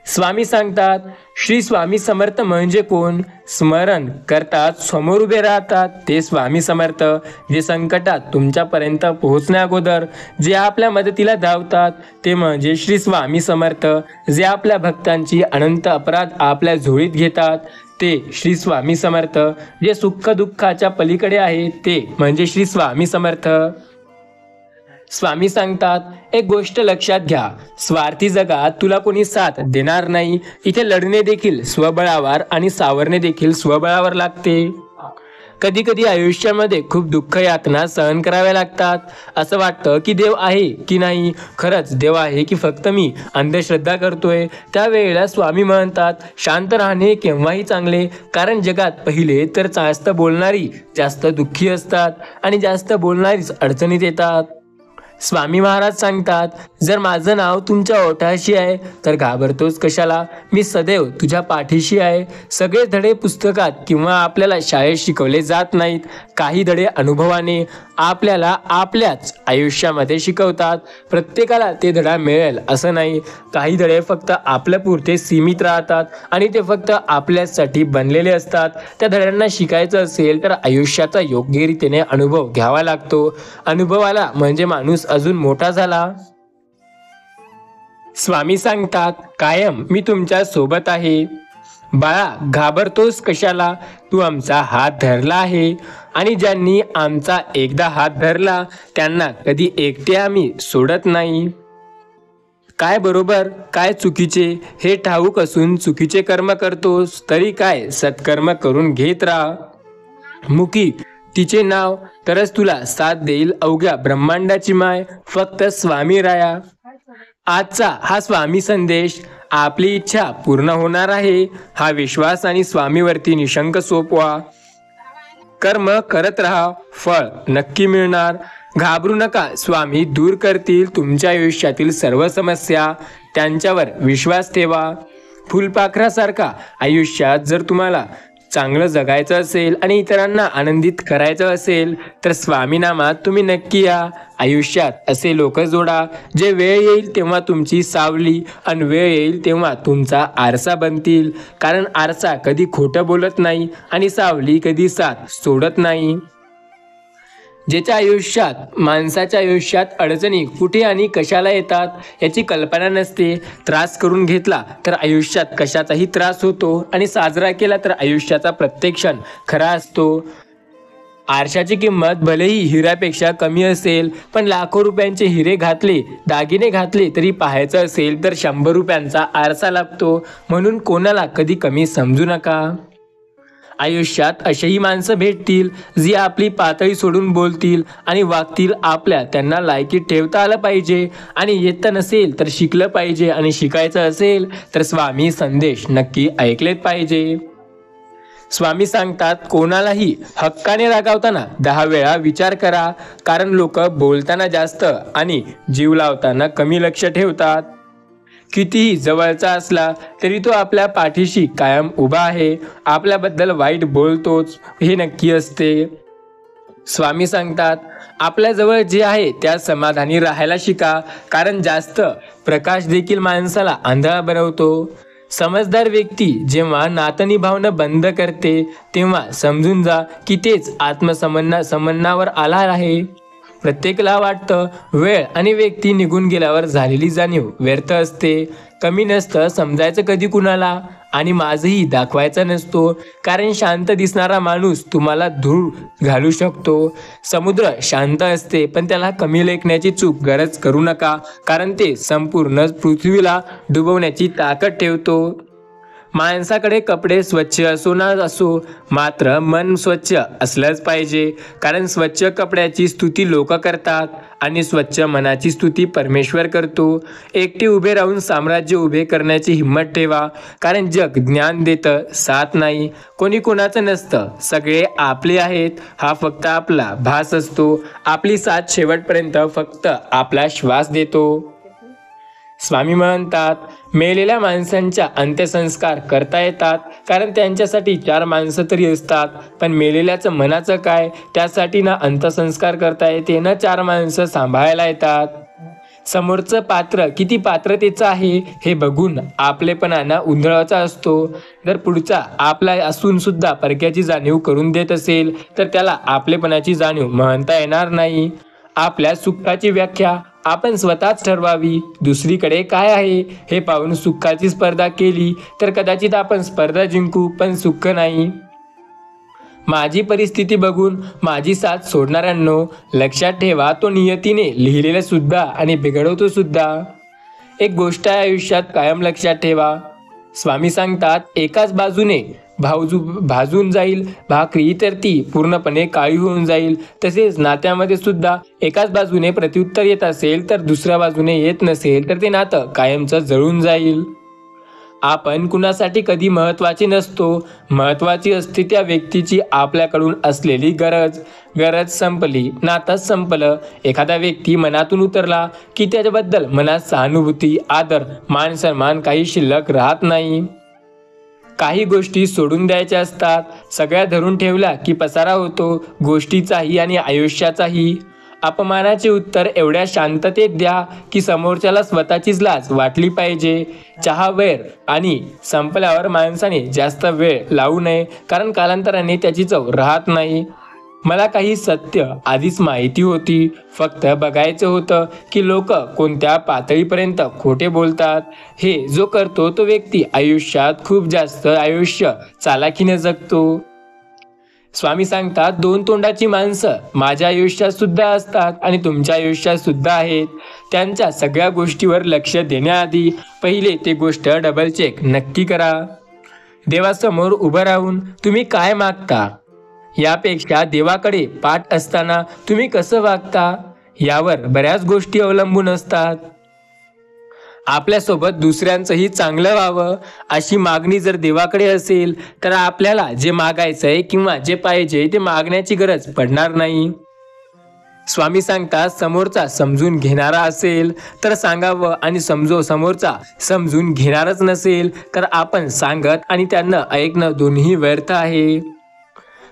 [SPEAKER 1] स्वामी सांगतात श्री स्वामी समर्थ म्हणजे कोण? स्मरण करतात समोर उभे राहतात ते स्वामी समर्थ, जे संकटात तुमच्यापर्यंत पोहोचण्या अगोदर जे आपल्या मदतीला धावतात ते म्हणजे श्री स्वामी समर्थ, जे आपल्या भक्तांची अनंत अपराध आपल्या झोळीत घेतात ते श्री स्वामी समर्थ, जे सुख दुःखाच्या पलीकडे आहे ते म्हणजे श्री स्वामी समर्थ। स्वामी सांगतात एक गोष्ट लक्षात घ्या, स्वार्थी जगात तुला कोणी साथ देणार नाही। इथे लढणे देखील स्वबळावर आणि सावरणे देखील स्वबळावर लागते। कधी कधी आयुष्यामध्ये खूप दुःख यातना सहन कराव्या लागतात. असं वाटतं की देव आहे की नाही, खरंच देव आहे की फक्त मी अंधश्रद्धा करतोय. त्यावेळेला स्वामी म्हणतात, शांत राहणे केव्हाही चांगले, कारण जगात पहिले तर जास्त बोलणारी जास्त दुःखी असतात आणि जास्त बोलणारीच अडचणीत येतात. स्वामी महाराज सांगतात, जर माझं नाव तुमच्या ओठाशी आहे तर घाबरतोस कशाला, मी सदैव तुझ्या पाठीशी आहे. सगळे धडे पुस्तकात किंवा आपल्याला शाळेत शिकवले जात नाहीत. काही धडे अनुभवाने आपल्याला आपल्याच आयुष्यामध्ये शिकवतात. प्रत्येकाला ते धडा मिळेल असं नाही. काही धडे फक्त आपल्यापुरते सीमित राहतात आणि ते फक्त आपल्यासाठी बनलेले असतात. त्या धड्यांना शिकायचं असेल तर आयुष्याचा योग्य रीतीने अनुभव घ्यावा लागतो. अनुभव आला म्हणजे माणूस अजून मोठा झाला. स्वामी सांगतात, कायम मी तुमच्या सोबत आहे. बाळा, घाबरतोस कशाला, तू आमचा हात धरला आहे आणि ज्यांनी आमचा एकदा हात धरला त्यांना कधी एकटे आम्ही सोडत नाही. काय बरोबर काय चुकीचे हे ठाऊक असून चुकीचे कर्म करतोस तरी काय, सत्कर्म करून घेत राहा. मुकी तिचे नाव तरच तुला साथ देईल अवघ्या ब्रह्मांडाची माय, फक्त स्वामी राया. आजचा हा स्वामी संदेश आपली इच्छा पूर्ण होणार आहे हा विश्वास आणि स्वामीवरती निशंक सोपवा. कर्म करत राहा, फळ नक्की मिळणार. घाबरू नका, स्वामी दूर करतील तुमच्या आयुष्यातील सर्व समस्या. त्यांच्यावर विश्वास ठेवा. फुलपाखरासारखा आयुष्यात जर तुम्हाला चांगलं जगायचं असेल आणि इतरांना आनंदित करायचं असेल तर स्वामीनामात तुम्ही नक्की या. आयुष्यात असे लोक जोडा जे वेळ येईल तेव्हा तुमची सावली आणि वेळ येईल तेव्हा तुमचा आरसा बनतील. कारण आरसा कधी खोटं बोलत नाही आणि सावली कधी साथ सोडत नाही. ज्याच्या आयुष्यात माणसाच्या आयुष्यात अडचणी कुठे आणि कशाला येतात याची कल्पना नसते. त्रास करून घेतला तर आयुष्यात कशाचाही त्रास होतो आणि साजरा केला तर आयुष्याचा प्रत्येक क्षण खरा असतो. आरशाची किंमत भलेही हिऱ्यापेक्षा कमी असेल पण लाखो रुपयांचे हिरे घातले दागिने घातले तरी पाहायचं असेल तर 100 रुपयांचा आरसा लागतो. म्हणून कोणाला कधी कमी समजू नका. आयुष्यात असेही माणसं भेटतील जी आपली पातळी सोडून बोलतील आणि वागतील आपल्या. त्यांना लायकीत ठेवता आलं पाहिजे आणि येतं नसेल तर शिकलं पाहिजे आणि शिकायचं असेल तर स्वामी संदेश नक्की ऐकलेत पाहिजे. स्वामी सांगतात, कोणालाही हक्काने रागावताना 10 वेळा विचार करा, कारण लोक बोलताना जास्त आणि जीव लावताना कमी लक्ष ठेवतात. कितीही जवळचा असला तरी तो आपल्या पाठीशी कायम उभा आहे. आपल्याबद्दल वाईट बोलतोच हे नक्की असते. स्वामी सांगतात, आपल्याजवळ जे आहे त्या समाधानी राहायला शिका, कारण जास्त प्रकाश देखील माणसाला आंधळा बनवतो. समजदार व्यक्ती जेव्हा नातं निभावणं बंद करते तेव्हा समजून जा की तेच आत्मसमन्नावर आला आहे. प्रत्येकाला वाटतं वेळ आणि व्यक्ती निघून गेल्यावर झालेली जाणीव व्यर्थ असते. कमी नसतं समजायचं कधी कुणाला आणि माझंही दाखवायचा नसतो, कारण शांत दिसणारा माणूस तुम्हाला धूळ घालू शकतो. समुद्र शांत असते पण त्याला कमी लेखण्याची चूक गरज करू नका, कारण ते संपूर्ण पृथ्वीला डुबवण्याची ताकद ठेवतो. माणसाकडे कपडे स्वच्छ असो ना असो मात्र मन स्वच्छ असलंच पाहिजे, कारण स्वच्छ कपड्याची स्तुती लोक करतात आणि स्वच्छ मनाची स्तुती परमेश्वर करतो. एकटे उभे राहून साम्राज्य उभे करण्याची हिंमत ठेवा, कारण जग ज्ञान देतं, साथ नाही. कोणी कोणाचं नसतं, सगळे आपले आहेत. हा फक्त आपला भास असतो. आपली साथ शेवटपर्यंत फक्त आपला श्वास देतो. स्वामी म्हणतात, मेलेल्या माणसांच्या अंत्यसंस्कार करता येतात, कारण त्यांच्यासाठी 4 माणसं तरी असतात. पण मेलेल्याचं मनाचं काय, त्यासाठी ना अंत्यसंस्कार करता येते ना 4 माणसं सांभाळायला येतात. समोरचं पात्र किती पात्रतेचं आहे हे बघून आपलेपणा उंधळाचा असतो. जर पुढचा आपला असून सुद्धा परक्याची जाणीव करून देत असेल तर त्याला आपलेपणाची जाणीव म्हणता येणार नाही. आपल्या सुखाची व्याख्या आपण स्वतःच ठरवावी. दुसरीकडे काय आहे हे पाहून सुखाची स्पर्धा केली तर कदाचित आपण स्पर्धा जिंकू, पण सुख नाही. माझी परिस्थिती बघून माझी साथ सोडणाऱ्यांनो, लक्षात ठेवा तो नियतीने लिहिलेलं सुद्धा आणि बिघडवतो सुद्धा. एक गोष्ट आहे आयुष्यात कायम लक्षात ठेवा. स्वामी सांगतात, एकाच बाजूने भाजून जाईल भाकरी तर ती पूर्णपणे काळी होऊन जाईल. तसेच नात्यामध्ये सुद्धा एकाच बाजूने प्रत्युत्तर येत असेल तर दुसऱ्या बाजूने येत नसेल तर ते नातं कायमचं जळून जाईल. आपण कुणासाठी कधी महत्त्वाचे नसतो, महत्त्वाची असते त्या व्यक्तीची आपल्याकडून असलेली गरज संपली, नातंच संपलं. एखादा व्यक्ती मनातून उतरला की त्याच्याबद्दल मनात सहानुभूती, आदर, मान सन्मान काही शिल्लक राहत नाही. काही गोष्टी सोडून द्यायच्या असतात. सगळ्या धरून ठेवल्या की पसारा होतो, गोष्टीचाही आणि आयुष्याचाही. अपमानाचे उत्तर एवढ्या शांततेत द्या की समोरच्याला स्वतःचीच लाज वाटली पाहिजे. चहा वेळ आणि संपल्यावर माणसाने जास्त वेळ लावू नये, कारण कालांतराने त्याची चव राहत नाही. मला काही सत्य आधीच माहिती होती, फक्त बघायचं होतं की लोक कोणत्या पातळीपर्यंत खोटे बोलतात. हे जो करतो तो व्यक्ती आयुष्यात खूप जास्त आयुष्य चालाखीने जगतो. स्वामी सांगतात, दोन तोंडाची माणसं माझ्या आयुष्यात सुद्धा असतात आणि तुमच्या आयुष्यात सुद्धा आहेत. त्यांच्या सगळ्या गोष्टीवर लक्ष देण्याआधी पहिले ते गोष्ट डबल चेक नक्की करा. देवासमोर उभं राहून तुम्ही काय मागता यापेक्षा देवाकडे पाठ असताना तुम्ही कसं वागता यावर बऱ्याच गोष्टी अवलंबून असतात. आपल्यासोबत दुसऱ्यांचंही चांगलं व्हावं अशी मागणी जर देवाकडे असेल तर आपल्याला जे मागायचंय किंवा जे पाहिजे ते मागण्याची गरज पडणार नाही. स्वामी सांगतात, समोरचा समजून घेणारा असेल तर सांगावं आणि समोरचा समजून घेणारच नसेल तर आपण सांगत आणि त्यांना ऐकणं दोन्ही व्यर्थ आहे.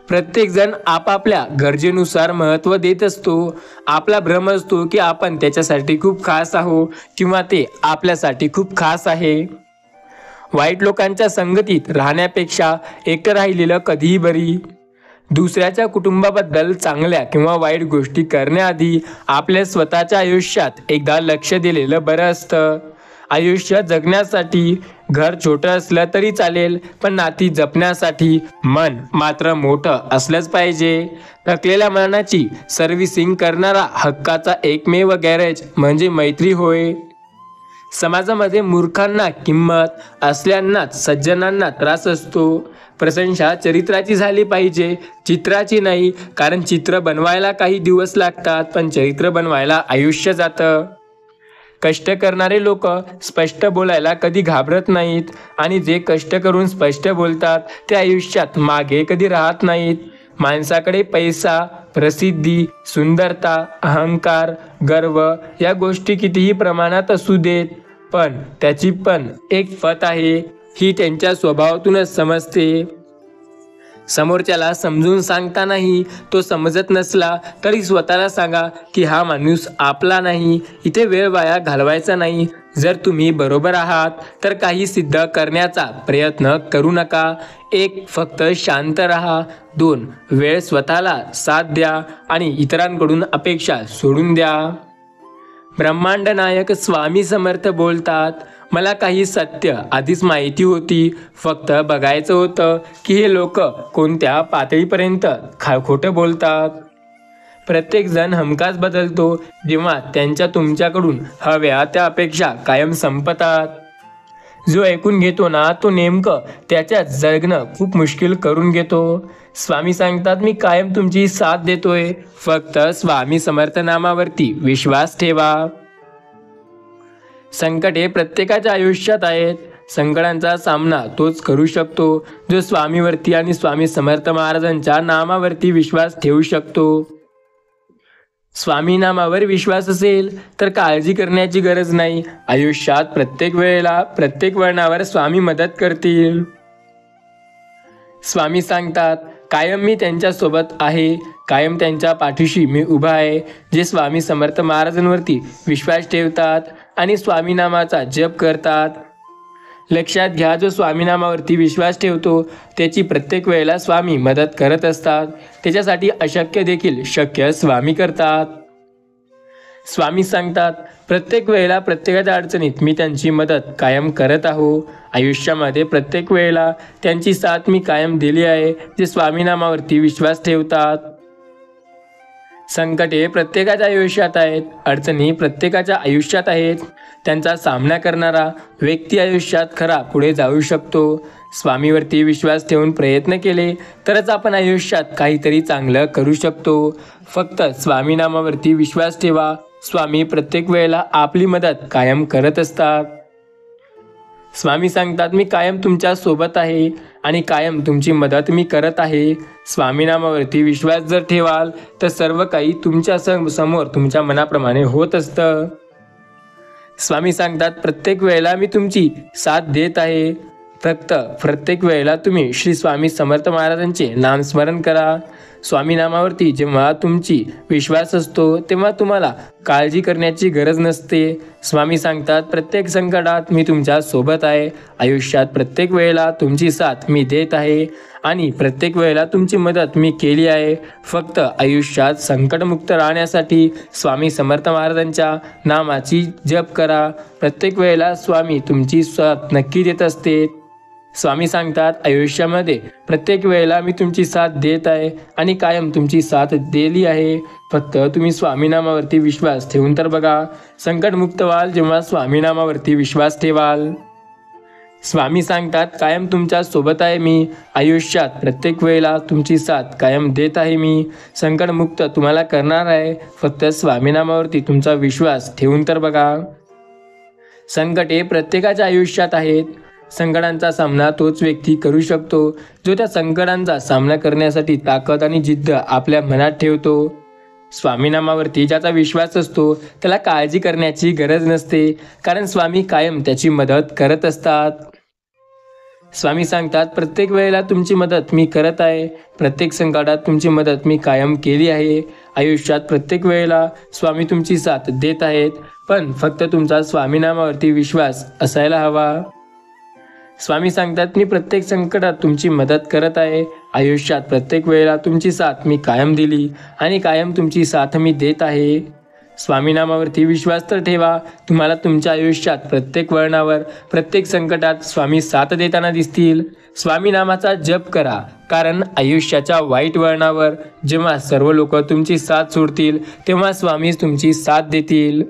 [SPEAKER 1] प्रत्येकजण आपापल्या गरजेनुसार महत्त्व देत असतो. आपला भ्रम असतो की आपण त्याच्यासाठी खूप खास आहोत किंवा ते आपल्यासाठी खूप खास आहे. वाईट लोकांच्या संगतीत राहण्यापेक्षा एकटं राहिलेलं कधीही बरी. दुसऱ्याच्या कुटुंबाबद्दल चांगल्या किंवा वाईट गोष्टी करण्याआधी आपल्या स्वतःच्या आयुष्यात एकदा लक्ष दिलेलं बरं असतं. आयुष्य जगण्यासाठी घर छोटं असलं तरी चालेल, पण नाती जपण्यासाठी मन मात्र मोठं असलंच पाहिजे. थकलेल्या मनाची सर्व्हिसिंग करणारा हक्काचा एकमेव गॅरेज म्हणजे मैत्री होय. समाजामध्ये मूर्खांना किंमत, असल्यांनाच सज्जनांना त्रास असतो. प्रशंसा चरित्राची झाली पाहिजे, चित्राची नाही, कारण चित्र बनवायला काही दिवस लागतात पण चरित्र बनवायला आयुष्य जातं. कष्ट करणारे लोक स्पष्ट बोलायला कधी घाबरत नाहीत आणि जे कष्ट करून स्पष्ट बोलतात ते आयुष्यात मागे कधी राहत नाहीत. माणसाकडे पैसा, प्रसिद्धी, सुंदरता, अहंकार, गर्व या गोष्टी कितीही प्रमाणात असू देत, पण त्याची पण एक फत आहे, ही त्यांच्या स्वभावातूनच समजते. समोरच्याला समजून सांगतानाही तो समजत नसला तरी स्वतःला सांगा की हा माणूस आपला नाही. इथे वेळ वाया घालवायचा नाही. जर तुम्ही बरोबर आहात तर काही सिद्ध करण्याचा प्रयत्न करू नका. 1. फक्त शांत राहा. 2. वेळ स्वतःला साथ द्या आणि इतरांकडून अपेक्षा सोडून द्या. ब्रह्मांड नायक स्वामी समर्थ बोलतात, मला काही सत्य आधीच माहिती होती, फक्त बघायचं होतं की हे लोक कोणत्या पातळीपर्यंत खोटं बोलतात. प्रत्येकजण हमखास बदलतो जेव्हा त्यांच्या तुमच्याकडून हव्या त्या अपेक्षा कायम संपतात. जो ऐकून घेतो ना तो नेमकं त्याच्यात जगणं खूप मुश्किल करून घेतो. स्वामी सांगतात, मी कायम तुमची साथ देतोय, फक्त स्वामी समर्थ नामावरती विश्वास ठेवा. संकटे प्रत्येकाच्या आयुष्यात आहेत. संकटांचा सामना तोच करू शकतो जो स्वामीवरती आणि स्वामी समर्थ महाराजांच्या नामावरती विश्वास ठेवू शकतो. स्वामी नामावर विश्वास असेल तर काळजी करण्याची गरज नाही. आयुष्यात प्रत्येक वेळेला प्रत्येक वळणावर स्वामी मदत करतील. स्वामी सांगतात, कायम मी त्यांच्या सोबत आहे, कायम त्यांच्या पाठीशी मी उभा आहे. जे स्वामी समर्थ महाराजांवरती विश्वास ठेवतात आणि स्वामी नामाचा जप करतात. लक्षात घ्या, जो स्वामी नामावरती विश्वास ठेवतो त्याची प्रत्येक वेळेला स्वामी मदत करत असतात. त्याच्यासाठी अशक्य देखील शक्य स्वामी करतात. स्वामी सांगतात, प्रत्येक वेळेला प्रत्येकाच्या अडचणीत मी त्यांची मदत कायम करत आहो. आयुष्यामध्ये प्रत्येक वेळेला त्यांची साथ मी कायम दिली आहे. जे स्वामी नामावरती विश्वास ठेवतात. संकटे प्रत्येकाच्या आयुष्यात आहेत, अडचणी प्रत्येकाच्या आयुष्यात आहेत. त्यांचा सामना करणारा व्यक्ती आयुष्यात खरा पुढे जाऊ शकतो. स्वामीवरती विश्वास ठेवून प्रयत्न केले तरच आपण आयुष्यात काहीतरी चांगलं करू शकतो. फक्त स्वामी नामावरती विश्वास ठेवा. स्वामी प्रत्येक वेळेला आपली मदत कायम करत असतात. स्वामी सांगतात, मी कायम तुमच्या सोबत आहे आणि कायम तुमची मदत मी करत आहे. स्वामी नामावरती विश्वास जर ठेवाल तर सर्व काही तुमच्या समोर तुमच्या मनाप्रमाणे होत असतं. स्वामी सांगतात, प्रत्येक वेळेला मी तुमची साथ देत आहे. फक्त प्रत्येक वेळेला तुम्ही श्री स्वामी समर्थ महाराजांचे नामस्मरण करा. स्वामी नामावरती जेव्हा तुमची विश्वास असतो तेव्हा तुम्हाला काळजी करण्याची गरज नसते. स्वामी सांगतात, प्रत्येक संकटात मी तुमच्या सोबत आहे. आयुष्यात प्रत्येक वेळेला तुमची साथ मी देत आहे आणि प्रत्येक वेळेला तुमची मदत मी केली आहे. फक्त आयुष्यात संकटमुक्त राहण्यासाठी स्वामी समर्थ महाराजांच्या नामाची जप करा. प्रत्येक वेळेला स्वामी तुमची साथ नक्की देत असते. स्वामी सांगतात, आयुष्यामध्ये प्रत्येक वेळेला मी तुमची साथ देत आहे आणि कायम तुमची साथ दिली आहे. फक्त तुम्ही स्वामी नामावरती विश्वास ठेवून तर बघा. संकटमुक्त व्हाल जेव्हा स्वामी नामावरती विश्वास ठेवाल. स्वामी सांगतात, कायम तुमच्या सोबत आहे मी. आयुष्यात प्रत्येक वेळेला तुमची साथ कायम देत आहे मी. संकटमुक्त तुम्हाला करणार आहे. फक्त स्वामी नामावरती तुमचा विश्वास ठेवून तर बघा. संकटे प्रत्येकाच्या आयुष्यात आहेत. संकटांचा सामना तोच व्यक्ती करू शकतो जो त्या संकटांचा सामना करण्यासाठी ताकद आणि जिद्द आपल्या मनात ठेवतो. स्वामी नामावरती ज्याचा विश्वास असतो त्याला काळजी करण्याची गरज नसते, कारण स्वामी कायम त्याची मदत करत असतात. स्वामी सांगतात, प्रत्येक वेळेला तुमची मदत मी करत आहे. प्रत्येक संकटात तुमची मदत मी कायम केली आहे. आयुष्यात प्रत्येक वेळेला स्वामी तुमची साथ देत आहेत, पण फक्त तुमचा स्वामी नामावरती विश्वास असायला हवा. स्वामी सांगतात, मी प्रत्येक संकटात तुमची मदत करत आहे. आयुष्यात प्रत्येक वेळेला तुमची साथ मी कायम दिली आणि कायम तुमची साथ मी देत आहे. स्वामी नामावरती विश्वास तर ठेवा. तुम्हाला तुमच्या आयुष्यात प्रत्येक वळणावर प्रत्येक संकटात स्वामी साथ देताना दिसतील. स्वामी नामाचा जप करा, कारण आयुष्याच्या वाईट वळणावर जेव्हा सर्व लोक तुमची साथ सोडतील तेव्हा स्वामी तुमची साथ देतील.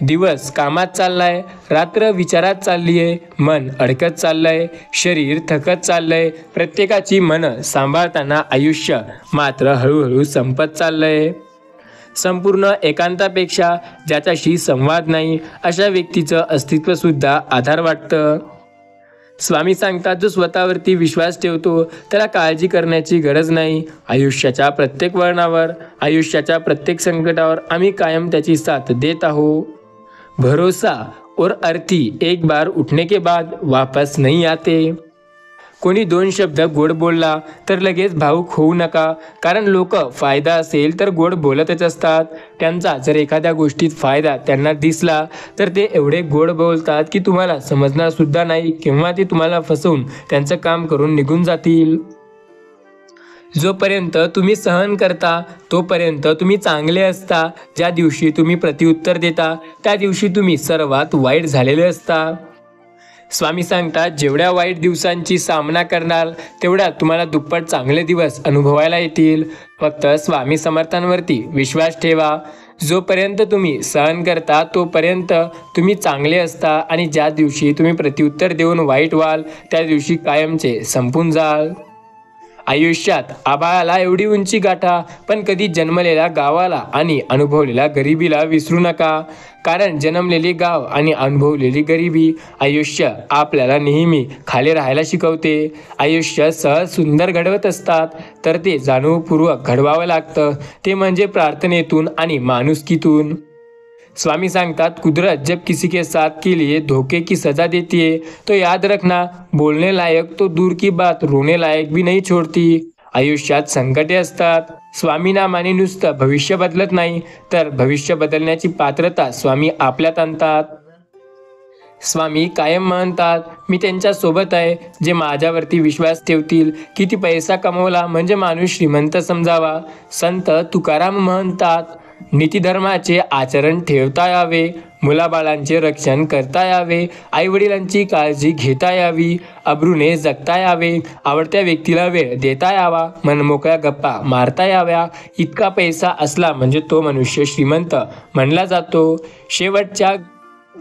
[SPEAKER 1] दिवस कामात चाललाय, रात्र विचारात चालली आहे, मन अडकत चाललंय, शरीर थकत चाललंय. प्रत्येकाची मनं सांभाळताना आयुष्य मात्र हळूहळू संपत चाललंय. संपूर्ण एकांतापेक्षा ज्याच्याशी संवाद नाही अशा व्यक्तीचं अस्तित्वसुद्धा आधार वाटतं. स्वामी सांगतात, जो स्वतःवरती विश्वास ठेवतो त्याला काळजी करण्याची गरज नाही. आयुष्याच्या प्रत्येक वळणावर, आयुष्याच्या प्रत्येक संकटावर आम्ही कायम त्याची साथ देत आहोत. भरोसा और अर्थी एक बार उठने के बाद वापस नहीं आते. कोणी दोन शब्द गोड बोलला तर लगेच भावुक होऊ नका, कारण लोक फायदा असेल तर गोड बोलतच असतात. त्यांचा जर एखाद्या गोष्टीत फायदा त्यांना दिसला तर ते एवढे गोड बोलतात की तुम्हाला समजणार सुद्धा नाही केव्हा ते तुम्हाला फसवून त्यांचं काम करून निघून जातील. जोपर्यंत तुम्ही सहन करता तोपर्यंत तुम्ही चांगले असता. ज्या दिवशी तुम्ही प्रत्युत्तर देता त्या दिवशी तुम्ही सर्वात वाईट झालेले असता. स्वामी सांगतात, जेवढ्या वाईट दिवसांची सामना करणार तेवढ्या तुम्हाला दुप्पट चांगले दिवस अनुभवायला येतील. फक्त स्वामी समर्थांवरती विश्वास ठेवा. जोपर्यंत तुम्ही सहन करता तोपर्यंत तुम्ही चांगले असता आणि ज्या दिवशी तुम्ही प्रत्युत्तर देऊन वाईट व्हाल त्या दिवशी कायमचे संपून जाल. आयुष्यात आभाळाला एवढी उंची गाठा, पण कधी जन्मलेल्या गावाला आणि अनुभवलेल्या गरिबीला विसरू नका, कारण जन्मलेली गाव आणि अनुभवलेली गरिबी आयुष्य आपल्याला नेहमी खाली राहायला शिकवते. आयुष्य सहज सुंदर घडवत असतात तर ते जाणीवपूर्वक घडवावं लागतं, ते म्हणजे प्रार्थनेतून आणि माणुसकीतून. स्वामी सांगतात, कुदरत जब किसी के साथ के लिए धोखे की सज़ा देती है तो याद रखना, बोलने लायक तो दूर की बात रोने लायक भी नहीं छोड़ती. आयुष्यात संकटे असतात. स्वामी नामाने नुसतं भविष्य बदलत नाही तर भविष्य बदलण्याची पात्रता स्वामी आपल्यात आणतात. स्वामी कायम म्हणतात, मी त्यांच्या सोबत आहे जे माझ्यावरती विश्वास ठेवतील. किती पैसा कमवला म्हणजे माणूस श्रीमंत समजावा. संत तुकाराम म्हणतात, नीतिधर्माचे आचरण ठेवता यावे, मुलाबाळांचे रक्षण करता यावे, आईवडिलांची काळजी घेता यावी, अब्रूने जगता यावे, आवडत्या व्यक्तीला वेळ देता यावा, मनमोकळ्या गप्पा मारता याव्या. इतका पैसा असला म्हणजे तो मनुष्य श्रीमंत म्हणला जातो. शेवटच्या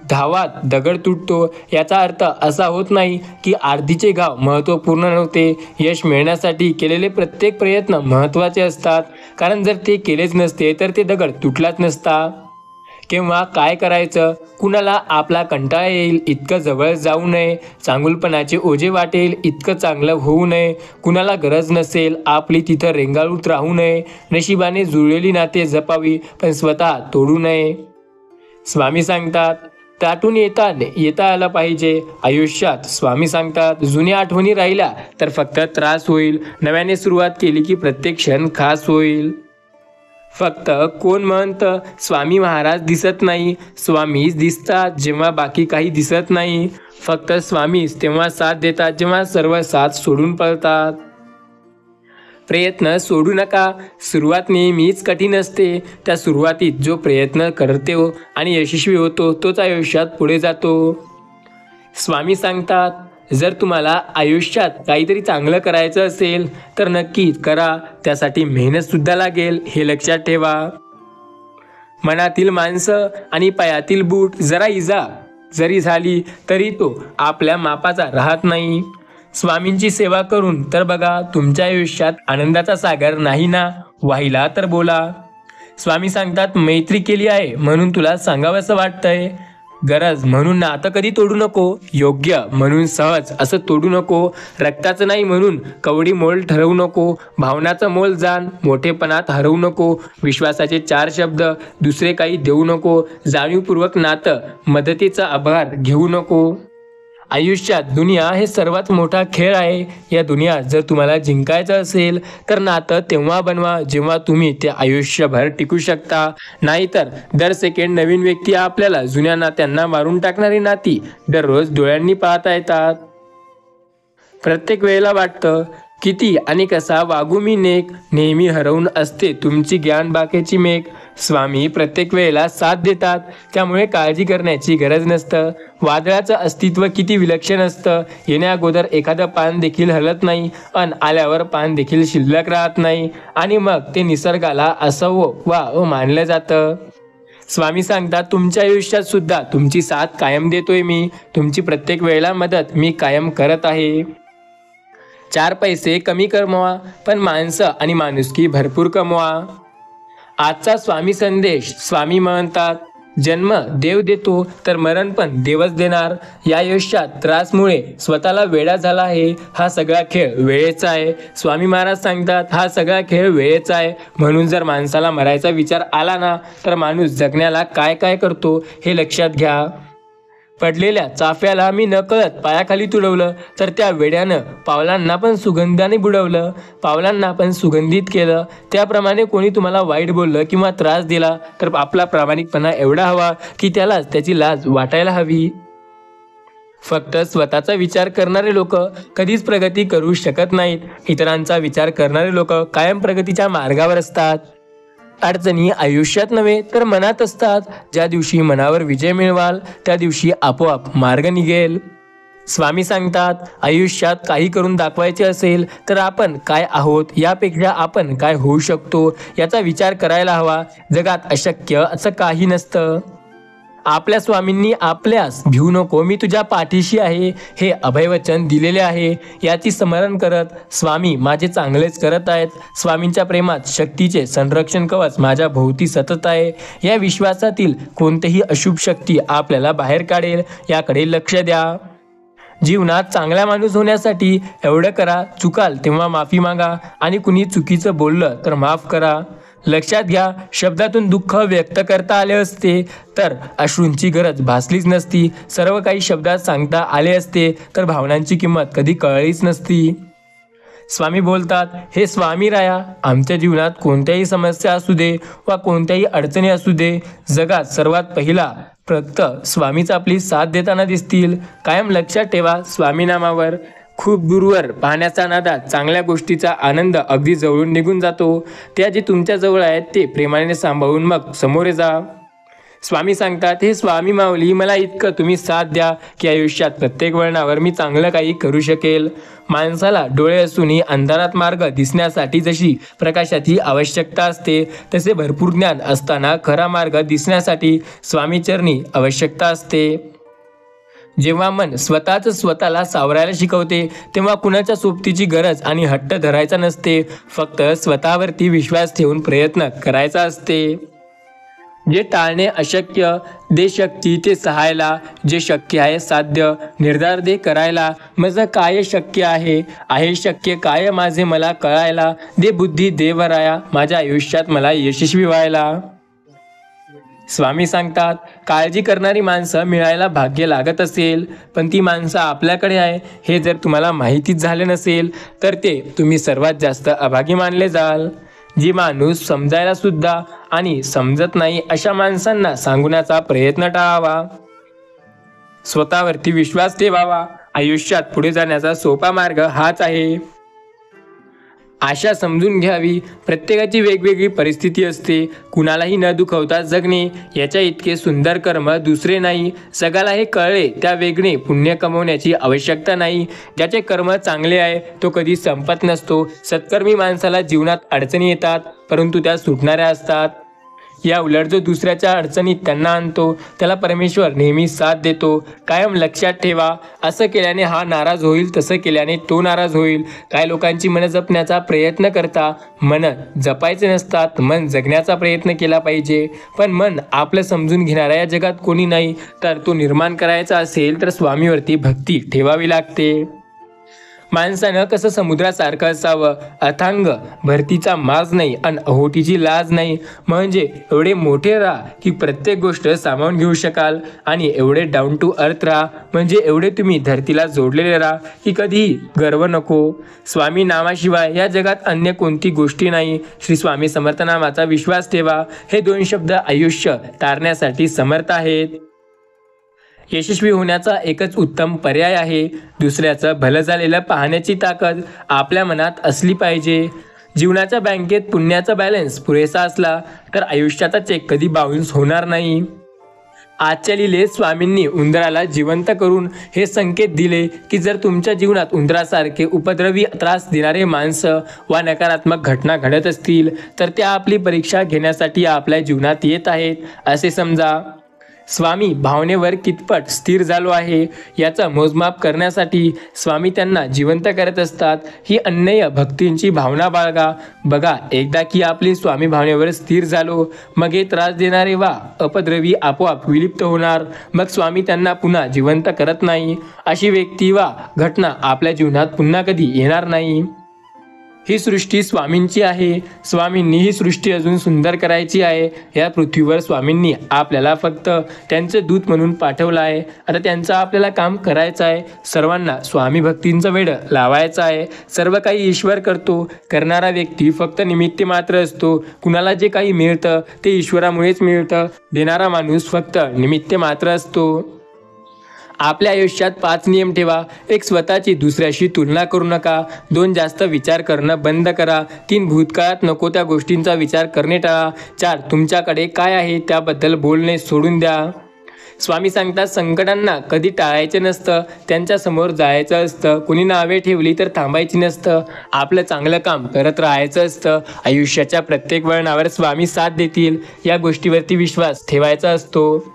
[SPEAKER 1] धावात दगड तुटतो याचा अर्थ असा होत नाही की आर्धीचे घाव महत्त्वपूर्ण नव्हते. यश मिळण्यासाठी केलेले प्रत्येक प्रयत्न महत्त्वाचे असतात, कारण जर ते केलेच नसते तर ते दगड तुटलाच नसता. केव्हा काय करायचं, कुणाला आपला कंटाळा येईल इतकं जवळ जाऊ नये, चांगुलपणाचे ओझे वाटेल इतकं चांगलं होऊ नये, कुणाला गरज नसेल आपली तिथं रेंगाळून राहू नये, नशिबाने जुळलेली नाते जपावी पण स्वतः तोडू नये. स्वामी सांगतात त्यातून येता आलं पाहिजे. आयुष्यात स्वामी सांगतात जुन्या आठवणी राहिल्या तर फक्त त्रास होईल, नव्याने सुरुवात केली की प्रत्येक क्षण खास होईल. फक्त कोण म्हणतं स्वामी महाराज दिसत नाही, स्वामीच दिसतात जेव्हा बाकी काही दिसत नाही. फक्त स्वामीच तेव्हा साथ देतात जेव्हा सर्व साथ सोडून पळतात. प्रयत्न सोडू नका. सुरुवात नेहमीच कठीण असते. त्या सुरुवातीत जो प्रयत्न करतो आणि यशस्वी होतो तोच आयुष्यात पुढे जातो. स्वामी सांगतात जर तुम्हाला आयुष्यात काहीतरी चांगलं करायचं असेल तर नक्की करा, त्यासाठी मेहनतसुद्धा लागेल हे लक्षात ठेवा. मनातील माणसं आणि पायातील बूट जरा इजा जरी झाली तरी तो आपल्या मापाचा राहत नाही. स्वामींची सेवा करून तर बघा, तुमच्या आयुष्यात आनंदाचा सागर नाही ना वाहिला तर बोला. स्वामी सांगतात मैत्री केली आहे म्हणून तुला सांगावंसं वाटतंय, गरज म्हणून नातं कधी तोडू नको, योग्य म्हणून सहज असं तोडू नको, रक्ताचं नाही म्हणून कवडी मोल ठरवू नको, भावनाचं मोल जाण, मोठेपणात हरवू नको, विश्वासाचे 4 शब्द दुसरे काही देऊ नको, जाणीवपूर्वक नातं मदतीचा आभार घेऊ नको. आयुष्यात दुनिया हे सर्वात मोठा खेळ आहे. या दुनियात जर तुम्हाला जिंकायचं असेल तर नातं तेव्हा बनवा जेव्हा तुम्ही ते आयुष्यभर टिकू शकता. नाहीतर दर सेकंड नवीन व्यक्ती आपल्याला जुन्या नात्यांना मारून टाकणारी नाती दररोज डोळ्यांनी पाहता येतात. प्रत्येक वेळेला वाटतं किती आणि कसा वागू मी नेक, नेहमी हरवून असते तुमची ज्ञान बाकेची मेघ. स्वामी प्रत्येक वेळेला साथ देतात, त्यामुळे काळजी करण्याची गरज नसतं. वादळाचं अस्तित्व किती विलक्षण असतं. येण्या अगोदर एखादं पान देखील हलत नाही, अन आल्यावर पान देखील शिल्लक राहत नाही, आणि मग ते निसर्गाला असं वा मानलं जातं. स्वामी सांगतात तुमच्या आयुष्यात सुद्धा तुमची साथ कायम देतोय मी, तुमची प्रत्येक वेळेला मदत मी कायम करत आहे. 4 पैसे कमी कमवा पण माणसं आणि माणुसकी भरपूर कमवा. आजचा स्वामी संदेश. स्वामी म्हणतात जन्म देव देतो तर मरण पण देवच देणार. या आयुष्यात त्रासमुळे स्वतःला वेडा झाला आहे, हा सगळा खेळ वेळेचा आहे. स्वामी महाराज सांगतात हा सगळा खेळ वेळेचा आहे, म्हणून जर माणसाला मरायचा विचार आला ना तर माणूस जगण्याला काय काय करतो हे लक्षात घ्या. पडलेल्या चाफ्याला मी नकळत पायाखाली तुडवलं तर त्या वेड्यानं पावलांना पण सुगंधाने बुडवलं, पावलांना पण सुगंधित केलं. त्याप्रमाणे कोणी तुम्हाला वाईट बोललं किंवा त्रास दिला तर आपला प्रामाणिकपणा एवढा हवा की त्यालाच त्याची लाज वाटायला हवी. फक्त स्वतःचा विचार करणारे लोक कधीच प्रगती करू शकत नाहीत. इतरांचा विचार करणारे लोक कायम प्रगतीच्या मार्गावर असतात. अडचणी आयुष्यात नव्हे तर मनात असतात. ज्या दिवशी मनावर विजय मिळवाल त्या दिवशी आपोआप मार्ग निघेल. स्वामी सांगतात आयुष्यात काही करून दाखवायचे असेल तर आपण काय आहोत यापेक्षा आपण काय होऊ शकतो याचा विचार करायला हवा. जगात अशक्य असं काही नसतं. आपल्या स्वामींनी आपल्यास भिवू नको मी तुझ्या पाठीशी आहे हे अभयवचन दिलेले आहे. याची स्मरण करत स्वामी माझे चांगलेच करत आहेत. स्वामींच्या प्रेमात शक्तीचे संरक्षण कवच माझ्या भोवती सतत आहे. या विश्वासातील कोणतीही अशुभ शक्ती आपल्याला बाहेर काढेल याकडे लक्ष द्या. जीवनात चांगला माणूस होण्यासाठी एवढं करा, चुकाल तेव्हा माफी मागा आणि कुणी चुकीचं बोललं तर माफ करा. लक्षात घ्या, शब्दातून दुःख व्यक्त करता आले असते तर अश्रूंची गरज भासलीच नसती. सर्व काही शब्दात सांगता आले असते तर भावनांची किंमत कधी कळलीच नसती. स्वामी बोलतात हे स्वामी राया, आमच्या जीवनात कोणत्याही समस्या असू दे वा कोणत्याही अडचणी असू दे, जगात सर्वात पहिला फक्त स्वामीच आपली साथ देताना दिसतील. कायम लक्षात ठेवा स्वामी नामावर खूप दूरवर पाहण्याचा नादात चांगल्या गोष्टीचा आनंद अगदी जवळून निघून जातो. त्या जे तुमच्या जवळ आहेत ते प्रेमाने सांभाळून मग समोरे जा. स्वामी सांगतात, हे स्वामी माऊली, मला इतकं तुम्ही साथ द्या की आयुष्यात प्रत्येक वळणावर मी चांगलं काही करू शकेल. माणसाला डोळे असूनही अंधारात मार्ग दिसण्यासाठी जशी प्रकाशाची आवश्यकता असते, तसे भरपूर ज्ञान असताना खरा मार्ग दिसण्यासाठी स्वामीचरणी आवश्यकता असते. जेव्हा मन स्वतःला सावरायला शिकवते, तेव्हा कुणाच्या सोबतीची गरज आणि हट्ट धरायचा नसते. फक्त स्वतःवरती विश्वास ठेवून प्रयत्न करायचा असते. जे टाळणे अशक्य, दे शक्ती ते सहायला. जे शक्य आहे साध्य, निर्धार दे करायला. माझं काय शक्य आहे शक्य काय माझे मला कळायला. दे बुद्धी दे वराया, माझ्या आयुष्यात मला यशस्वी व्हायला. स्वामी सांगतात, काळजी करणारी माणसं मिळायला भाग्य लागत असेल, पण ती माणसं आपल्याकडे आहे हे जर तुम्हाला माहितीच झाले नसेल, तर ते तुम्ही सर्वात जास्त अभागी मानले जाल. जी माणूस समजायला सुद्धा आणि समजत नाही, अशा माणसांना सांगण्याचा प्रयत्न टाळावा. स्वतःवरती विश्वास ठेवावा. आयुष्यात पुढे जाण्याचा सोपा मार्ग हाच आहे. आशा समजून घ्यावी. प्रत्येकाची वेगवेगळी परिस्थिती असते. कुणालाही न दुखवता जगणे याच्या इतके सुंदर कर्म दुसरे नाही. जगाला हे कळले, त्या वेगळे पुण्य कमवण्याची आवश्यकता नाही. ज्याचे कर्म चांगले आहे तो कधी संपत नसतो. सत्कर्मी माणसाला जीवनात अडचणी येतात, परंतु त्या सुटणाऱ्या असतात. या उलट जो दुसऱ्याच्या अडचणीत त्यांना आणतो, त्याला परमेश्वर नेहमी साथ देतो. कायम लक्षात ठेवा, असं केल्याने हा नाराज होईल, तसं केल्याने तो नाराज होईल. काय लोकांची मन जपण्याचा प्रयत्न करता. मन जपायचे नसतात, मन जगण्याचा प्रयत्न केला पाहिजे. पण मन आपलं समजून घेणाऱ्या या जगात कोणी नाही, तर तो निर्माण करायचा असेल तर स्वामीवरती भक्ती ठेवावी लागते. माणसानं कसं समुद्रासारखं असावं, अथांग भरतीचा माज नाही आणि अहोटीची लाज नाही. म्हणजे एवढे मोठे राहा की प्रत्येक गोष्ट सामावून घेऊ शकाल, आणि एवढे डाऊन टू अर्थ राहा म्हणजे एवढे तुम्ही धरतीला जोडलेले राहा की कधीही गर्व नको. स्वामी नामाशिवाय या जगात अन्य कोणती गोष्टी नाही. श्री स्वामी समर्थ नामाचा विश्वास ठेवा. हे 2 शब्द आयुष्य तारण्यासाठी समर्थ आहेत. यशस्वी होण्याचा एकच उत्तम पर्याय आहे. दुसऱ्याचं भलं झालेलं पाहण्याची ताकद आपल्या मनात असली पाहिजे. जीवनाच्या बँकेत पुण्याचा बॅलन्स पुरेसा असला तर आयुष्याचा चेक कधी बाउन्स होणार नाही. आजच्या लिलेत स्वामींनी उंदराला जिवंत करून हे संकेत दिले की जर तुमच्या जीवनात उंदरासारखे उपद्रवी त्रास देणारे माणसं वा नकारात्मक घटना घडत असतील, तर त्या आपली परीक्षा घेण्यासाठी आपल्या जीवनात येत आहेत असे समजा. स्वामी भावनेवर कितपत स्थिर झालो आहे याचा मोजमाप करण्यासाठी स्वामी त्यांना जिवंत करत असतात. ही अन्यय भक्तींची भावना बाळगा. बघा, एकदा की आपली स्वामी भावनेवर स्थिर झालो, मग हे त्रास देणारे वा अपद्रवी आपोआप विलिप्त होणार. मग स्वामी त्यांना पुन्हा जिवंत करत नाही. अशी व्यक्ती वा घटना आपल्या जीवनात पुन्हा कधी येणार नाही. ही सृष्टी स्वामींची आहे. स्वामींनी ही सृष्टी अजून सुंदर करायची आहे. या पृथ्वीवर स्वामींनी आपल्याला फक्त त्यांचे दूत म्हणून पाठवलं आहे. आता त्यांचं आपल्याला काम करायचं आहे. सर्वांना स्वामी भक्तींचं वेड लावायचं आहे. सर्व काही ईश्वर करतो. करणारा व्यक्ती फक्त निमित्त मात्र असतो. कुणाला जे काही मिळतं ते ईश्वरामुळेच मिळतं. देणारा माणूस फक्त निमित्त मात्र असतो. आपल्या आयुष्यात 5 नियम ठेवा. 1. स्वतःची दुसऱ्याशी तुलना करू नका. 2. जास्त विचार करणं बंद करा. 3. भूतकाळात नको त्या गोष्टींचा विचार करणे टाळा. 4. तुमच्याकडे काय आहे त्याबद्दल बोलणे सोडून द्या. स्वामी सांगतात, संकटांना कधी टाळायचे नसतं, त्यांच्यासमोर जायचं असतं. कुणी नावे ठेवली तर थांबायची नसतं. आपलं चांगलं काम करत राहायचं असतं. आयुष्याच्या प्रत्येक वळणावर स्वामी साथ देतील या गोष्टीवरती विश्वास ठेवायचा असतो.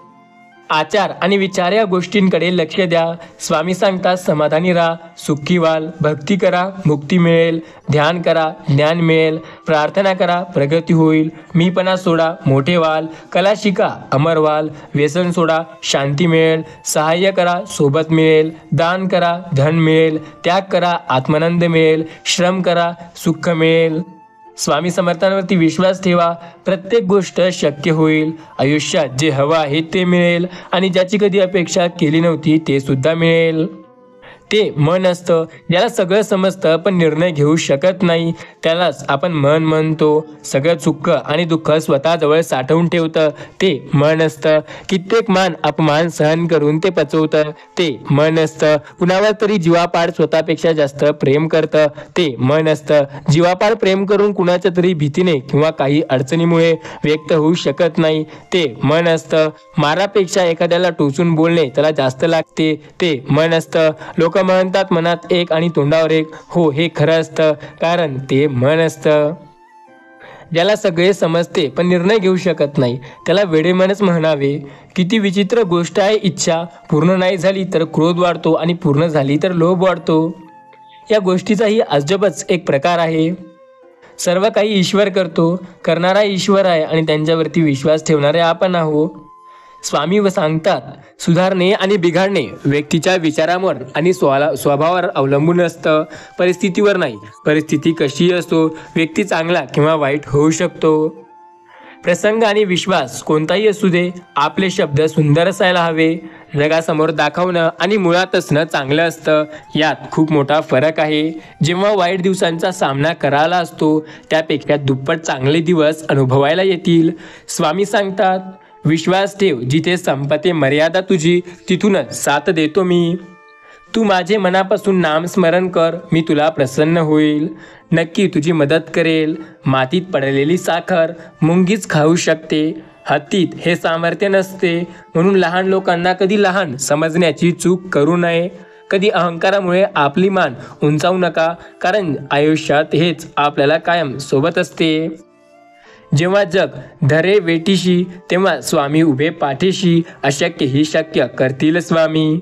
[SPEAKER 1] आचार आणि विचार या गोष्टींकडे लक्ष द्या. स्वामी सांगतात, समाधानी राहा, सुखी व्हाल, भक्ती करा, मुक्ती मिळेल, ध्यान करा, ज्ञान मिळेल, प्रार्थना करा, प्रगती होईल, मीपणा सोडा, मोठे व्हाल, कला शिका, अमर व्हाल, व्यसन सोडा, शांती मिळेल, सहाय्य करा, सोबत मिळेल, दान करा, धन मिळेल, त्याग करा, आत्मानंद मिळेल, श्रम करा, सुख मिळेल. स्वामी समर्थांवरती विश्वास ठेवा. प्रत्येक गोष्ट शक्य होईल. आयुष्यात जे हवं आहे ते मिळेल आणि ज्याची कधी अपेक्षा केली नव्हती ते सुद्धा मिळेल. ते मन असतं. ज्याला सगळं समजतं पण निर्णय घेऊ शकत नाही त्यालाच आपण मन म्हणतो. सगळं सुख आणि दुःख स्वतःजवळ साठवून ठेवतं ते मन असतं. कित्येक मान अपमान सहन करून ते पचवतं ते मन असतं. कुणावर तरी जीवापाड स्वतःपेक्षा जास्त प्रेम करतं ते मन असतं. जीवापाड प्रेम करून कुणाच्या तरी भीतीने किंवा काही अडचणीमुळे व्यक्त होऊ शकत नाही ते मन असतं. मारापेक्षा एखाद्याला टोचून बोलणे त्याला जास्त लागते ते मन असतं. लोक म्हणतात मनात एक आणि तोंडावर एक. हो, हे खरं असतं कारण ते मन असतं. ज्याला सगळे समजते पण निर्णय घेऊ शकत नाही त्याला वेडेमनच म्हणावे. किती विचित्र गोष्ट आहे इच्छा. पूर्ण नाही झाली तर क्रोध वाढतो आणि पूर्ण झाली तर लोभ वाढतो. या गोष्टीचाही अजबच एक प्रकार आहे. सर्व काही ईश्वर करतो. करणारा ईश्वर आहे आणि त्यांच्यावरती विश्वास ठेवणारे आपण आहोत. स्वामी सांगतात सुधारणे आणि बिघाडणे व्यक्तीच्या विचारांवर आणि स्वभावावर अवलंबून असतं, परिस्थितीवर नाही. परिस्थिती कशीही असो, व्यक्ती चांगला किंवा वाईट होऊ शकतो. प्रसंग आणि विश्वास कोणताही असू दे, आपले शब्द सुंदर असायला हवे. जगासमोर दाखवणं आणि मुळात असणं चांगलं असतं, यात खूप मोठा फरक आहे. जेव्हा वाईट दिवसांचा सामना करायला असतो त्यापेक्षा दुप्पट चांगले दिवस अनुभवायला येतील. स्वामी सांगतात विश्वास ठेव, जिथे संपते मर्यादा तुझी तिथूनच साथ देतो मी. तू माझे मनापासून नामस्मरण कर, मी तुला प्रसन्न होईल. नक्की तुझी मदत करेल. मातीत पडलेली साखर मुंगीच खाऊ शकते, हत्तीत हे सामर्थ्य नसते. म्हणून लहान लोकांना कधी लहान समजण्याची चूक करू नये. कधी अहंकारामुळे आपली मान उंचावू नका, कारण आयुष्यात हेच आपल्याला कायम सोबत असते. जेव्हा जग धरे वेठीशी तेव्हा स्वामी उभे पाठीशी. अशक्य ही शक्य करतील स्वामी.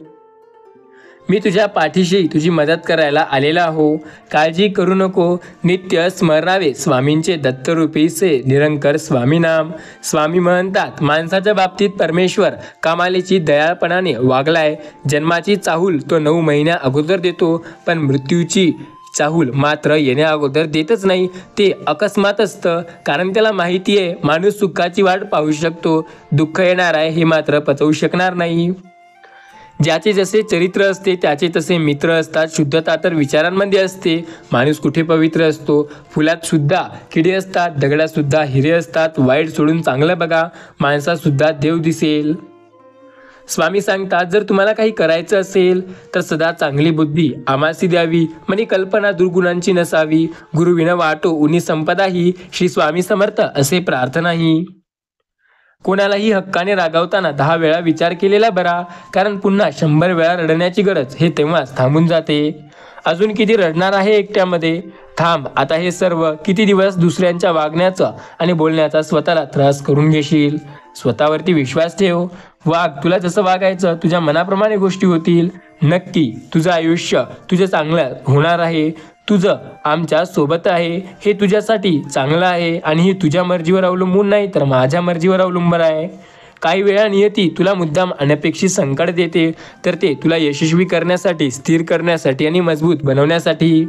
[SPEAKER 1] मी तुझ्या पाठीशी तुझी मदत करायला आलेला आहो. काळजी करू नको. नित्य स्मरावे स्वामींचे दत्तरूपीचे निरंकर स्वामी नाम. स्वामी म्हणतात माणसाच्या बाबतीत परमेश्वर कमालीची दयाळपणाने वागलाय. जन्माची चाहूल तो 9 महिन्या अगोदर देतो, पण मृत्यूची चाहूल मात्र येण्या अगोदर देतच नाही. ते अकस्मात असतं, कारण त्याला माहिती आहे माणूस सुखाची वाट पाहू शकतो, दुःख येणार आहे हे मात्र पचवू शकणार नाही. ज्याचे जसे चरित्र असते त्याचे तसे मित्र असतात. शुद्धता तर विचारांमध्ये असते. माणूस कुठे पवित्र असतो. फुलात सुद्धा किडे असतात, दगडात सुद्धा हिरे असतात. वाईट सोडून चांगलं बघा, माणसात सुद्धा देव दिसेल. स्वामी सांगतात जर तुम्हाला काही करायचं असेल तर सदा चांगली बुद्धी आमासी द्यावी, म्हणे कल्पना दुर्गुणांची नसावी. गुरुविन वाटो उनी संपदाही, श्री स्वामी समर्थ असे प्रार्थनाही. कोणालाही हक्काने रागावताना 10 वेळा विचार केलेला बरा, कारण पुन्हा 100 वेळा रडण्याची गरज हे तेव्हाच थांबून जाते. अजून किती रडणार आहे एकट्यामध्ये? थांब आता. हे सर्व किती दिवस दुसऱ्यांच्या वागण्याचा आणि बोलण्याचा स्वतःला त्रास करून घेशील? स्वतःवरती विश्वास ठेव. वाग तुला जसं वागायचं, तुझ्या मनाप्रमाणे गोष्टी होतील. नक्की तुझं आयुष्य तुझं चांगलं होणार आहे. तुझं आमच्या सोबत आहे हे तुझ्यासाठी चांगलं आहे, आणि हे तुझ्या मर्जीवर अवलंबून नाही तर माझ्या मर्जीवर अवलंबून आहे. काही वेळा नियती तुला मुद्दाम अनपेक्षित संकट देते, तर ते तुला यशस्वी करण्यासाठी, स्थिर करण्यासाठी आणि मजबूत बनवण्यासाठी.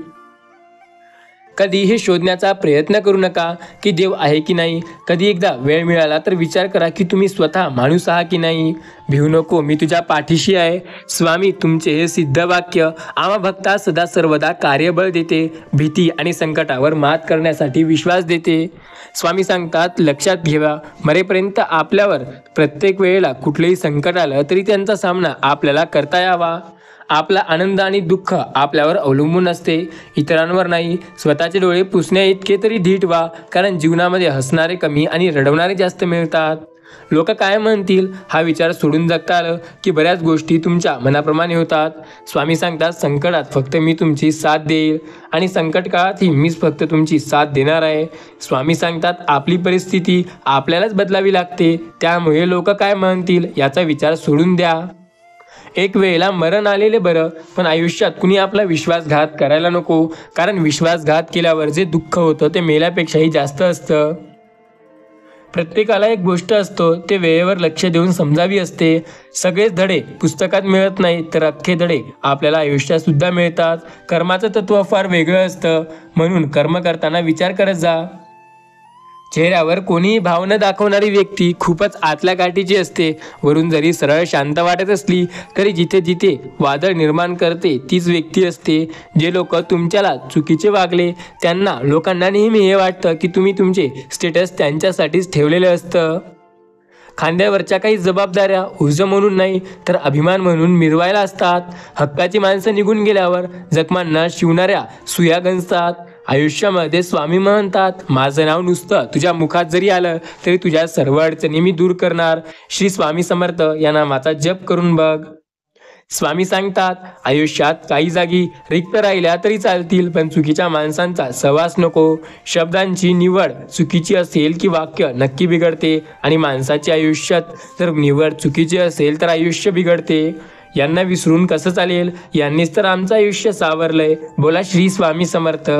[SPEAKER 1] कधी हे शोधण्याचा प्रयत्न करू नका की देव आहे की नाही. कधी एकदा वेळ मिळाला तर विचार करा की तुम्ही स्वतः माणूस आहात की नाही. भिवू नको, मी तुझ्या पाठीशी आहे. स्वामी तुमचे हे सिद्ध वाक्य आम्हा भक्ता सदा सर्वदा कार्यबळ देते. भीती आणि संकटावर मात करण्यासाठी विश्वास देते. स्वामी सांगतात लक्षात घ्या, मरेपर्यंत आपल्यावर प्रत्येक वेळेला कुठलेही संकट आलं तरी त्यांचा सामना आपल्याला करता यावा. आपला आनंद आणि दुःख आपल्यावर अवलंबून असते, इतरांवर नाही. स्वतःचे डोळे पुसण्या इतके तरी धीट व्हा, कारण जीवनामध्ये हसणारे कमी आणि रडवणारे जास्त मिळतात. लोक काय म्हणतील हा विचार सोडून जगता आलं की बऱ्याच गोष्टी तुमच्या मनाप्रमाणे होतात. स्वामी सांगतात संकटात फक्त मी तुमची साथ देईल, आणि संकट काळातही मीच फक्त तुमची साथ देणार आहे. स्वामी सांगतात आपली परिस्थिती आपल्यालाच बदलावी लागते, त्यामुळे लोक काय म्हणतील याचा विचार सोडून द्या. एक वेळेला मरण आलेले बरं, पण आयुष्यात कुणी आपला विश्वासघात करायला नको, कारण विश्वासघात केल्यावर जे दुःख होतं ते मेल्यापेक्षाही जास्त असतं. प्रत्येकाला एक गोष्ट असतो, ते वेळेवर लक्ष देऊन समजावी असते. सगळेच धडे पुस्तकात मिळत नाहीत, तर अख्खे धडे आपल्याला आयुष्यात सुद्धा मिळतात. कर्माचं तत्व फार वेगळं असतं, म्हणून कर्म करताना विचार करत जा. चेहऱ्यावर कोणीही भाव न दाखवणारी व्यक्ती खूपच आतल्या गाठीची असते. वरून जरी सरळ शांत वाटत असली तरी जिथे जिथे वादळ निर्माण करते तीच व्यक्ती असते. जे लोक तुमच्याला चुकीचे वागले त्यांना लोकांना नेहमी हे वाटतं की तुम्ही तुमचे स्टेटस त्यांच्यासाठीच ठेवलेले असतं. खांद्यावरच्या काही जबाबदाऱ्या ओझं म्हणून नाही तर अभिमान म्हणून मिरवायला असतात. हक्काची माणसं निघून गेल्यावर जखमांना शिवणाऱ्या सुया गंजतात. आयुष्यामध्ये स्वामी म्हणतात, माझं नाव नुसतं तुझ्या मुखात जरी आलं तरी तुझ्या सर्व अडचणी मी दूर करणार. श्री स्वामी समर्थ या नामाचा जप करून बघ. स्वामी सांगतात, आयुष्यात काही जागी रिक्त राहिल्या तरी चालतील, पण चुकीच्या माणसांचा सहवास नको. शब्दांची निवड चुकीची असेल की वाक्य नक्की बिघडते, आणि माणसाच्या आयुष्यात जर निवड चुकीची असेल तर आयुष्य बिघडते. यांना विसरून कसं चालेल? यांनीच तर आमचं आयुष्य सावरलंय. बोला श्री स्वामी समर्थ.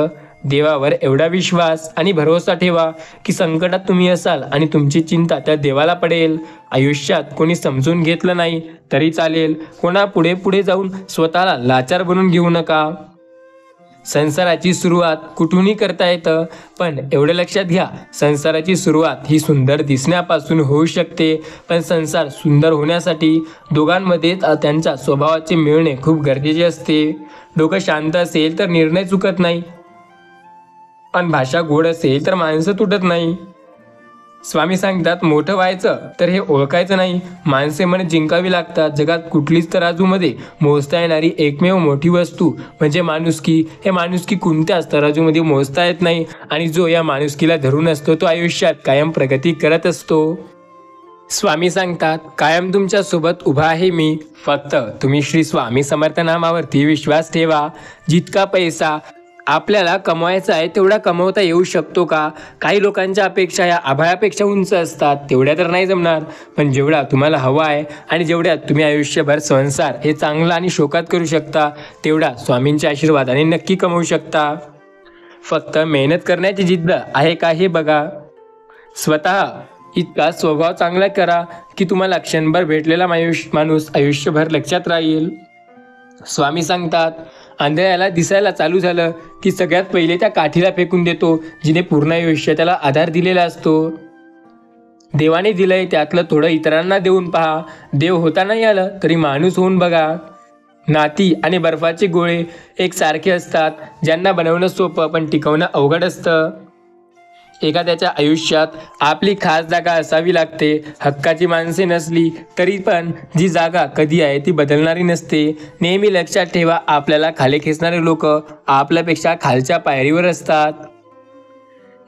[SPEAKER 1] देवावर एवढा विश्वास आणि भरोसा ठेवा की संकटात तुम्ही असाल आणि तुमची चिंता त्या देवाला पडेल. आयुष्यात कोणी समजून घेतलं नाही तरी चालेल, कोणा पुढे पुढे जाऊन स्वतःला लाचार बनवून घेऊ नका. संसाराची सुरुवात कुठूनही करता येतं, पण एवढं लक्षात घ्या, संसाराची सुरुवात ही सुंदर दिसण्यापासून होऊ शकते, पण संसार सुंदर होण्यासाठी दोघांमध्ये त्यांच्या स्वभावाचे मिळणे खूप गरजेचे असते. डोकं शांत असेल तर निर्णय चुकत नाही, पण भाषा गोड असेल तर माणसं तुटत नाही. स्वामी सांगतात, मोठं व्हायचं तर हे ओळखायचं नाही, माणसे मन जिंकावी लागतात. जगात कुठलीच तराजूमध्ये मोजता येणारी एकमेव मोठी वस्तू म्हणजे माणुसकी. हे माणुसकी कोणत्याच तराजूमध्ये मोजता येत नाही, आणि जो या माणुसकीला धरून असतो तो आयुष्यात कायम प्रगती करत असतो. स्वामी सांगतात, कायम तुमच्या सोबत उभा आहे मी, फक्त तुम्ही श्री स्वामी समर्थ नामावरती विश्वास ठेवा. जितका पैसा आपल्याला कमवायचा आहे तेवढा कमवता येऊ शकतो का? काही लोकांच्या अपेक्षा या आभाळापेक्षा उंच असतात, तेवढ्या तर नाही जमणार. पण जेवढा तुम्हाला हवा आहे आणि जेवढ्यात तुम्ही आयुष्यभर संसार हे चांगला आणि शोकात करू शकता तेवढा स्वामींच्या आशीर्वादाने नक्की कमवू शकता. फक्त मेहनत करण्याची जिद्द आहे का हे बघा. स्वतः इतका स्वभाव चांगला करा की तुम्हाला क्षणभर भेटलेला माणूस आयुष्यभर लक्षात राहील. स्वामी सांगतात, आंधळ्याला दिसायला चालू झालं की सगळ्यात पहिले त्या काठीला फेकून देतो जिने पूर्ण आयुष्य त्याला आधार दिलेला असतो. देवाने दिलंय त्यातलं थोडं इतरांना देऊन पहा. देव होता नाही आलं तरी माणूस होऊन बघा. नाती आणि बर्फाचे गोळे एकसारखे असतात, ज्यांना बनवणं सोपं पण टिकवणं अवघड असतं. एखाद्याच्या आयुष्यात आपली खास जागा असावी लागते. हक्काची माणसे नसली तरी पण जी जागा कधी आहे ती बदलणारी नसते. नेहमी लक्षात ठेवा, आपल्याला खाली खेचणारे लोक आपल्यापेक्षा खालच्या पायरीवर असतात.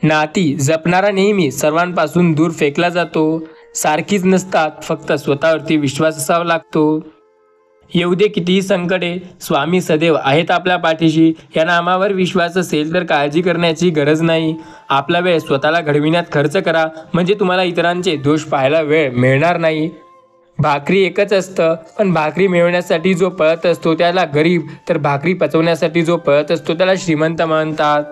[SPEAKER 1] नाती जपणारा नेहमी सर्वांपासून दूर फेकला जातो. सारखीच नसतात, फक्त स्वतःवरती विश्वास असावा लागतो. येऊ दे कितीही संकटे, स्वामी सदैव आहेत आपल्या पाठीशी. या नामावर विश्वास असेल तर काळजी करण्याची गरज नाही. आपला वेळ स्वतःला घडविण्यात खर्च करा, म्हणजे तुम्हाला इतरांचे दोष पाहायला वेळ मिळणार नाही. भाकरी एकच असतं, पण भाकरी मिळवण्यासाठी जो पळत असतो त्याला गरीब, तर भाकरी पचवण्यासाठी जो पळत असतो त्याला श्रीमंत म्हणतात.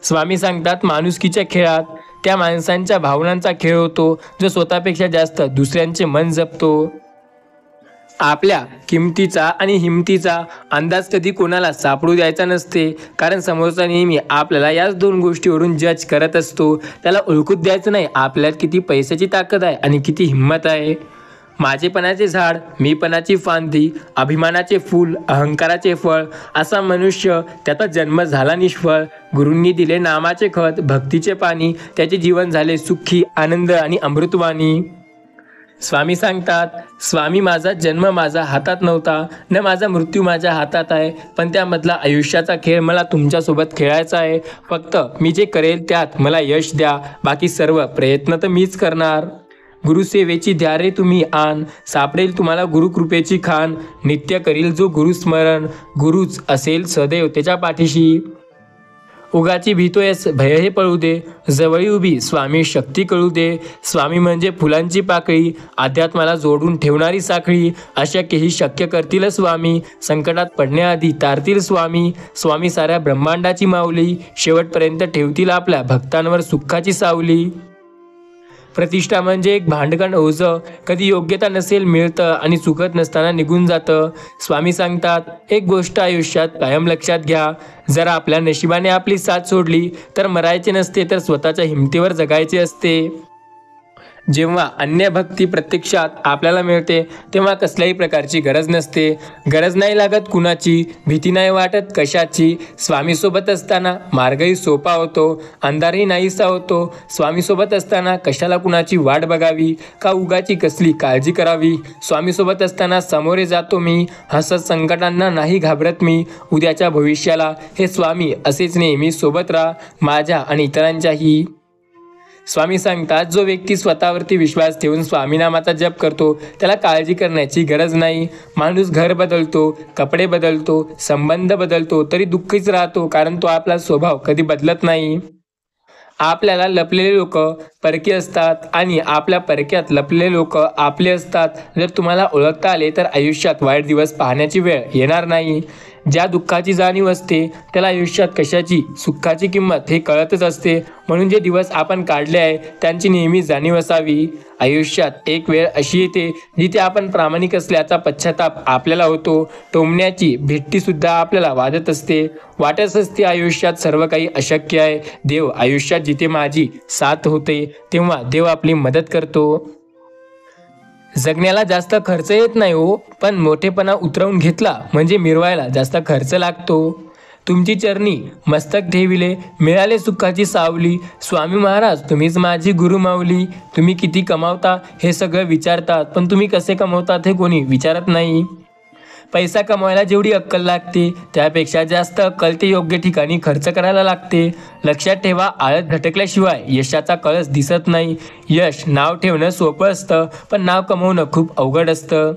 [SPEAKER 1] स्वामी सांगतात, माणुसकीच्या खेळात त्या माणसांच्या भावनांचा खेळ होतो जो स्वतःपेक्षा जास्त दुसऱ्यांचे मन जपतो. आपल्या किमतीचा आणि हिमतीचा अंदाज कधी कोणाला सापडू द्यायचा नसते, कारण समोरचा नेहमी आपल्याला याच दोन गोष्टीवरून जज करत असतो. त्याला ओळखूच द्यायचं नाही आपल्यात किती पैशाची ताकद आहे आणि किती हिंमत आहे. माझेपणाचे झाड, मीपणाची फांदी, अभिमानाचे फूल, अहंकाराचे फळ, असा मनुष्य त्याचा जन्म झाला निष्फळ. गुरूंनी दिले नामाचे खत, भक्तीचे पाणी, त्याचे जीवन झाले सुखी, आनंद आणि अमृतवाणी. स्वामी सांगतात, स्वामी माझा जन्म माझ्या हातात नव्हता, न माझा मृत्यू माझ्या हातात आहे, पण त्यामधला आयुष्याचा खेळ मला तुमच्यासोबत खेळायचा आहे. फक्त मी जे करेल त्यात मला यश द्या, बाकी सर्व प्रयत्न तर मीच करणार. गुरुसेवेची द्या रे तुम्ही आण, सापडेल तुम्हाला गुरुकृपेची खाण. नित्य करील जो गुरुस्मरण, गुरुच असेल सदैव त्याच्या पाठीशी. उगाची भीतोयस भय हे पळू दे, जवळी उभी स्वामी शक्ती कळू दे. स्वामी म्हणजे फुलांची पाकळी, अध्यात्माला जोडून ठेवणारी साखळी. अशक्य ही शक्य करतील स्वामी, संकटात पडण्याआधी तारतील स्वामी. स्वामी साऱ्या ब्रह्मांडाची माऊली, शेवटपर्यंत ठेवतील आपल्या भक्तांवर सुखाची सावली. प्रतिष्ठा म्हणजे एक भांडकण ओझं, कधी योग्यता नसेल मिळतं आणि चुकत नसताना निघून जातं. स्वामी सांगतात, एक गोष्ट आयुष्यात कायम लक्षात घ्या, जर आपल्या नशिबाने आपली साथ सोडली तर मरायचे नसते, तर स्वतःच्या हिमतीवर जगायचे असते. जेव्हा अन्य भक्ती प्रत्यक्षात आपल्याला मिळते तेव्हा कसल्याही प्रकारची गरज नसते. गरज नाही लागत कुणाची, भीती नाही वाटत कशाची. स्वामीसोबत असताना मार्गही सोपा होतो, अंधारही नाहीसा होतो. स्वामीसोबत असताना कशाला कुणाची वाट बघावी, का उगाची कसली काळजी करावी. स्वामीसोबत असताना सामोरे जातो मी, हसत संकटांना नाही घाबरत मी. उद्याच्या भविष्याला हे स्वामी असेच नेहमी सोबत राहा, माझ्या आणि इतरांच्याही. स्वामी सांगतात, जो व्यक्ती स्वतःवरती विश्वास ठेवून स्वामीनामाचा जप करतो त्याला काळजी करण्याची गरज नाही. माणूस घर बदलतो, कपडे बदलतो, संबंध बदलतो, तरी दुःखीच राहतो, कारण तो आपला स्वभाव कधी बदलत नाही. आपल्याला लपलेले लोक परके असतात आणि आपल्या परक्यात लपलेले लोक आपले असतात. जर तुम्हाला ओळखता आले तर आयुष्यात वाईट दिवस पाहण्याची वेळ येणार नाही. ज्या दुःखाची जाणीव असते त्याला आयुष्यात कशाची सुखाची किंमत हे कळतच असते. म्हणून जे दिवस आपण काढले आहे त्यांची नेहमी जाणीव असावी. आयुष्यात एक वेळ अशी येते जिथे आपण प्रामाणिक असल्याचा पश्चाताप आपल्याला होतो. टोमण्याची भिट्टीसुद्धा आपल्याला वाजत असते. वाटत असते आयुष्यात सर्व काही अशक्य आहे. देव आयुष्यात जिथे माझी साथ होते तेव्हा देव आपली मदत करतो. जगण्याला जास्त खर्च येत नाही हो, पण मोठेपणा उतरवून घेतला म्हणजे मिरवायला जास्त खर्च लागतो. तुमची चरणी मस्तक ठेविले, मिळाले सुखाची सावली. स्वामी महाराज तुम्हीच माझी गुरु माऊली. तुम्ही किती कमावता हे सगळं विचारतात, पण तुम्ही कसे कमवतात हे कोणी विचारत नाही. पैसा कमवायला जेवढी अक्कल लागते त्यापेक्षा जास्त अक्कल ते योग्य ठिकाणी खर्च करायला लागते. लक्षात ठेवा, आळत झटकल्याशिवाय यशाचा कळस दिसत नाही. यश नाव ठेवणं सोपं असतं, पण नाव कमवणं खूप अवघड असतं.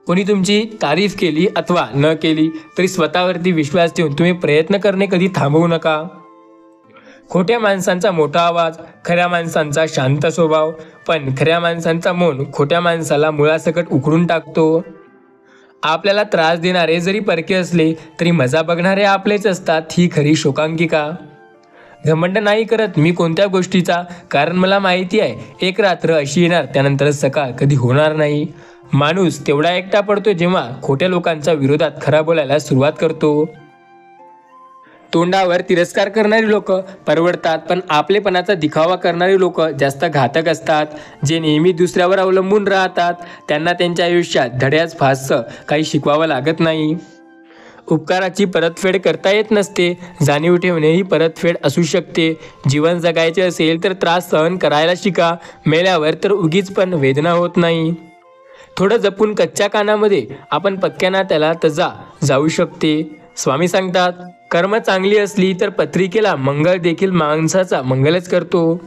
[SPEAKER 1] कोणी तुमची तारीफ केली अथवा न केली तरी स्वतःवरती विश्वास ठेवून तुम्ही प्रयत्न करणे कधी थांबवू नका. खोट्या माणसांचा मोठा आवाज, खऱ्या माणसांचा शांत स्वभाव, पण खऱ्या माणसांचा मौन खोट्या माणसाला मुळासकट उखडून टाकतो. आपल्याला त्रास देणारे जरी परके असले तरी मजा बघणारे आपलेच असतात, ही खरी शोकांकिका. घमंड नाही करत मी कोणत्या गोष्टीचा, कारण मला माहिती आहे एक रात्र अशी येणार त्यानंतर सकाळ कधी होणार नाही. माणूस तेवढा एकटा पडतो जेव्हा खोट्या लोकांच्या विरोधात खरा बोलायला सुरुवात करतो. तोंडावर तिरस्कार करणारी लोक परवडतात, पण आपलेपणाचा दिखावा करणारी लोक जास्त घातक असतात. जे नेहमी दुसऱ्यावर अवलंबून राहतात त्यांना त्यांच्या आयुष्यात धड्याच फारसं काही शिकवावं लागत नाही. उपकाराची परतफेड करता येत नसते, जाणीव ठेवणे ही परतफेड असू शकते. जीवन जगायचे असेल तर त्रास सहन करायला शिका, मेल्यावर तर उगीच पण वेदना होत नाही. थोडं जपून कच्च्या कानामध्ये आपण पक्क्या नात्याला तजा जाऊ शकते. स्वामी सांगतात, कर्म चांगली असली तर पत्रिकेला मंगळ देखील माणसाचा मंगलच करतो.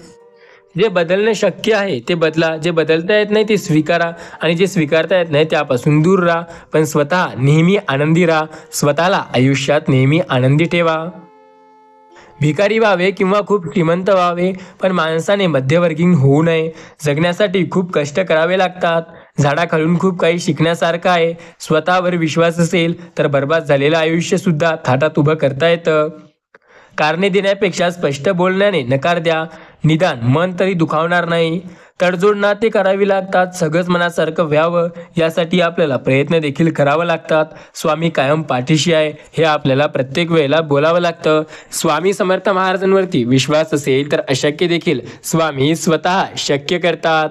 [SPEAKER 1] जे बदलणं शक्य आहे ते बदला, जे बदलता येत नाही ते स्वीकारा, आणि जे स्वीकारता येत नाही त्यापासून दूर राहा. पण स्वतः नेहमी आनंदी राहा, स्वतःला आयुष्यात नेहमी आनंदी ठेवा. भिकारी व्हावे किंवा खूप श्रीमंत व्हावे, पण माणसाने मध्यवर्गीय होऊ नये. जगण्यासाठी खूप कष्ट करावे लागतात. झाडाखालून खूप काही शिकण्यासारखं आहे. स्वतःवर विश्वास असेल तर बर्बाद झालेलं आयुष्यसुद्धा थाटात उभं करता येतं. कारणे देण्यापेक्षा स्पष्ट बोलण्याने नकार द्या, निदान मन तरी दुखावणार नाही. तडजोड नाते करावी लागतात, सगळंच मनासारखं व्हावं यासाठी आपल्याला प्रयत्न देखील करावं लागतात. स्वामी कायम पाठीशी आहे हे आपल्याला प्रत्येक वेळेला बोलावं लागतं. स्वामी समर्थ महाराजांवरती विश्वास असेल तर अशक्य देखील स्वामी स्वतः शक्य करतात.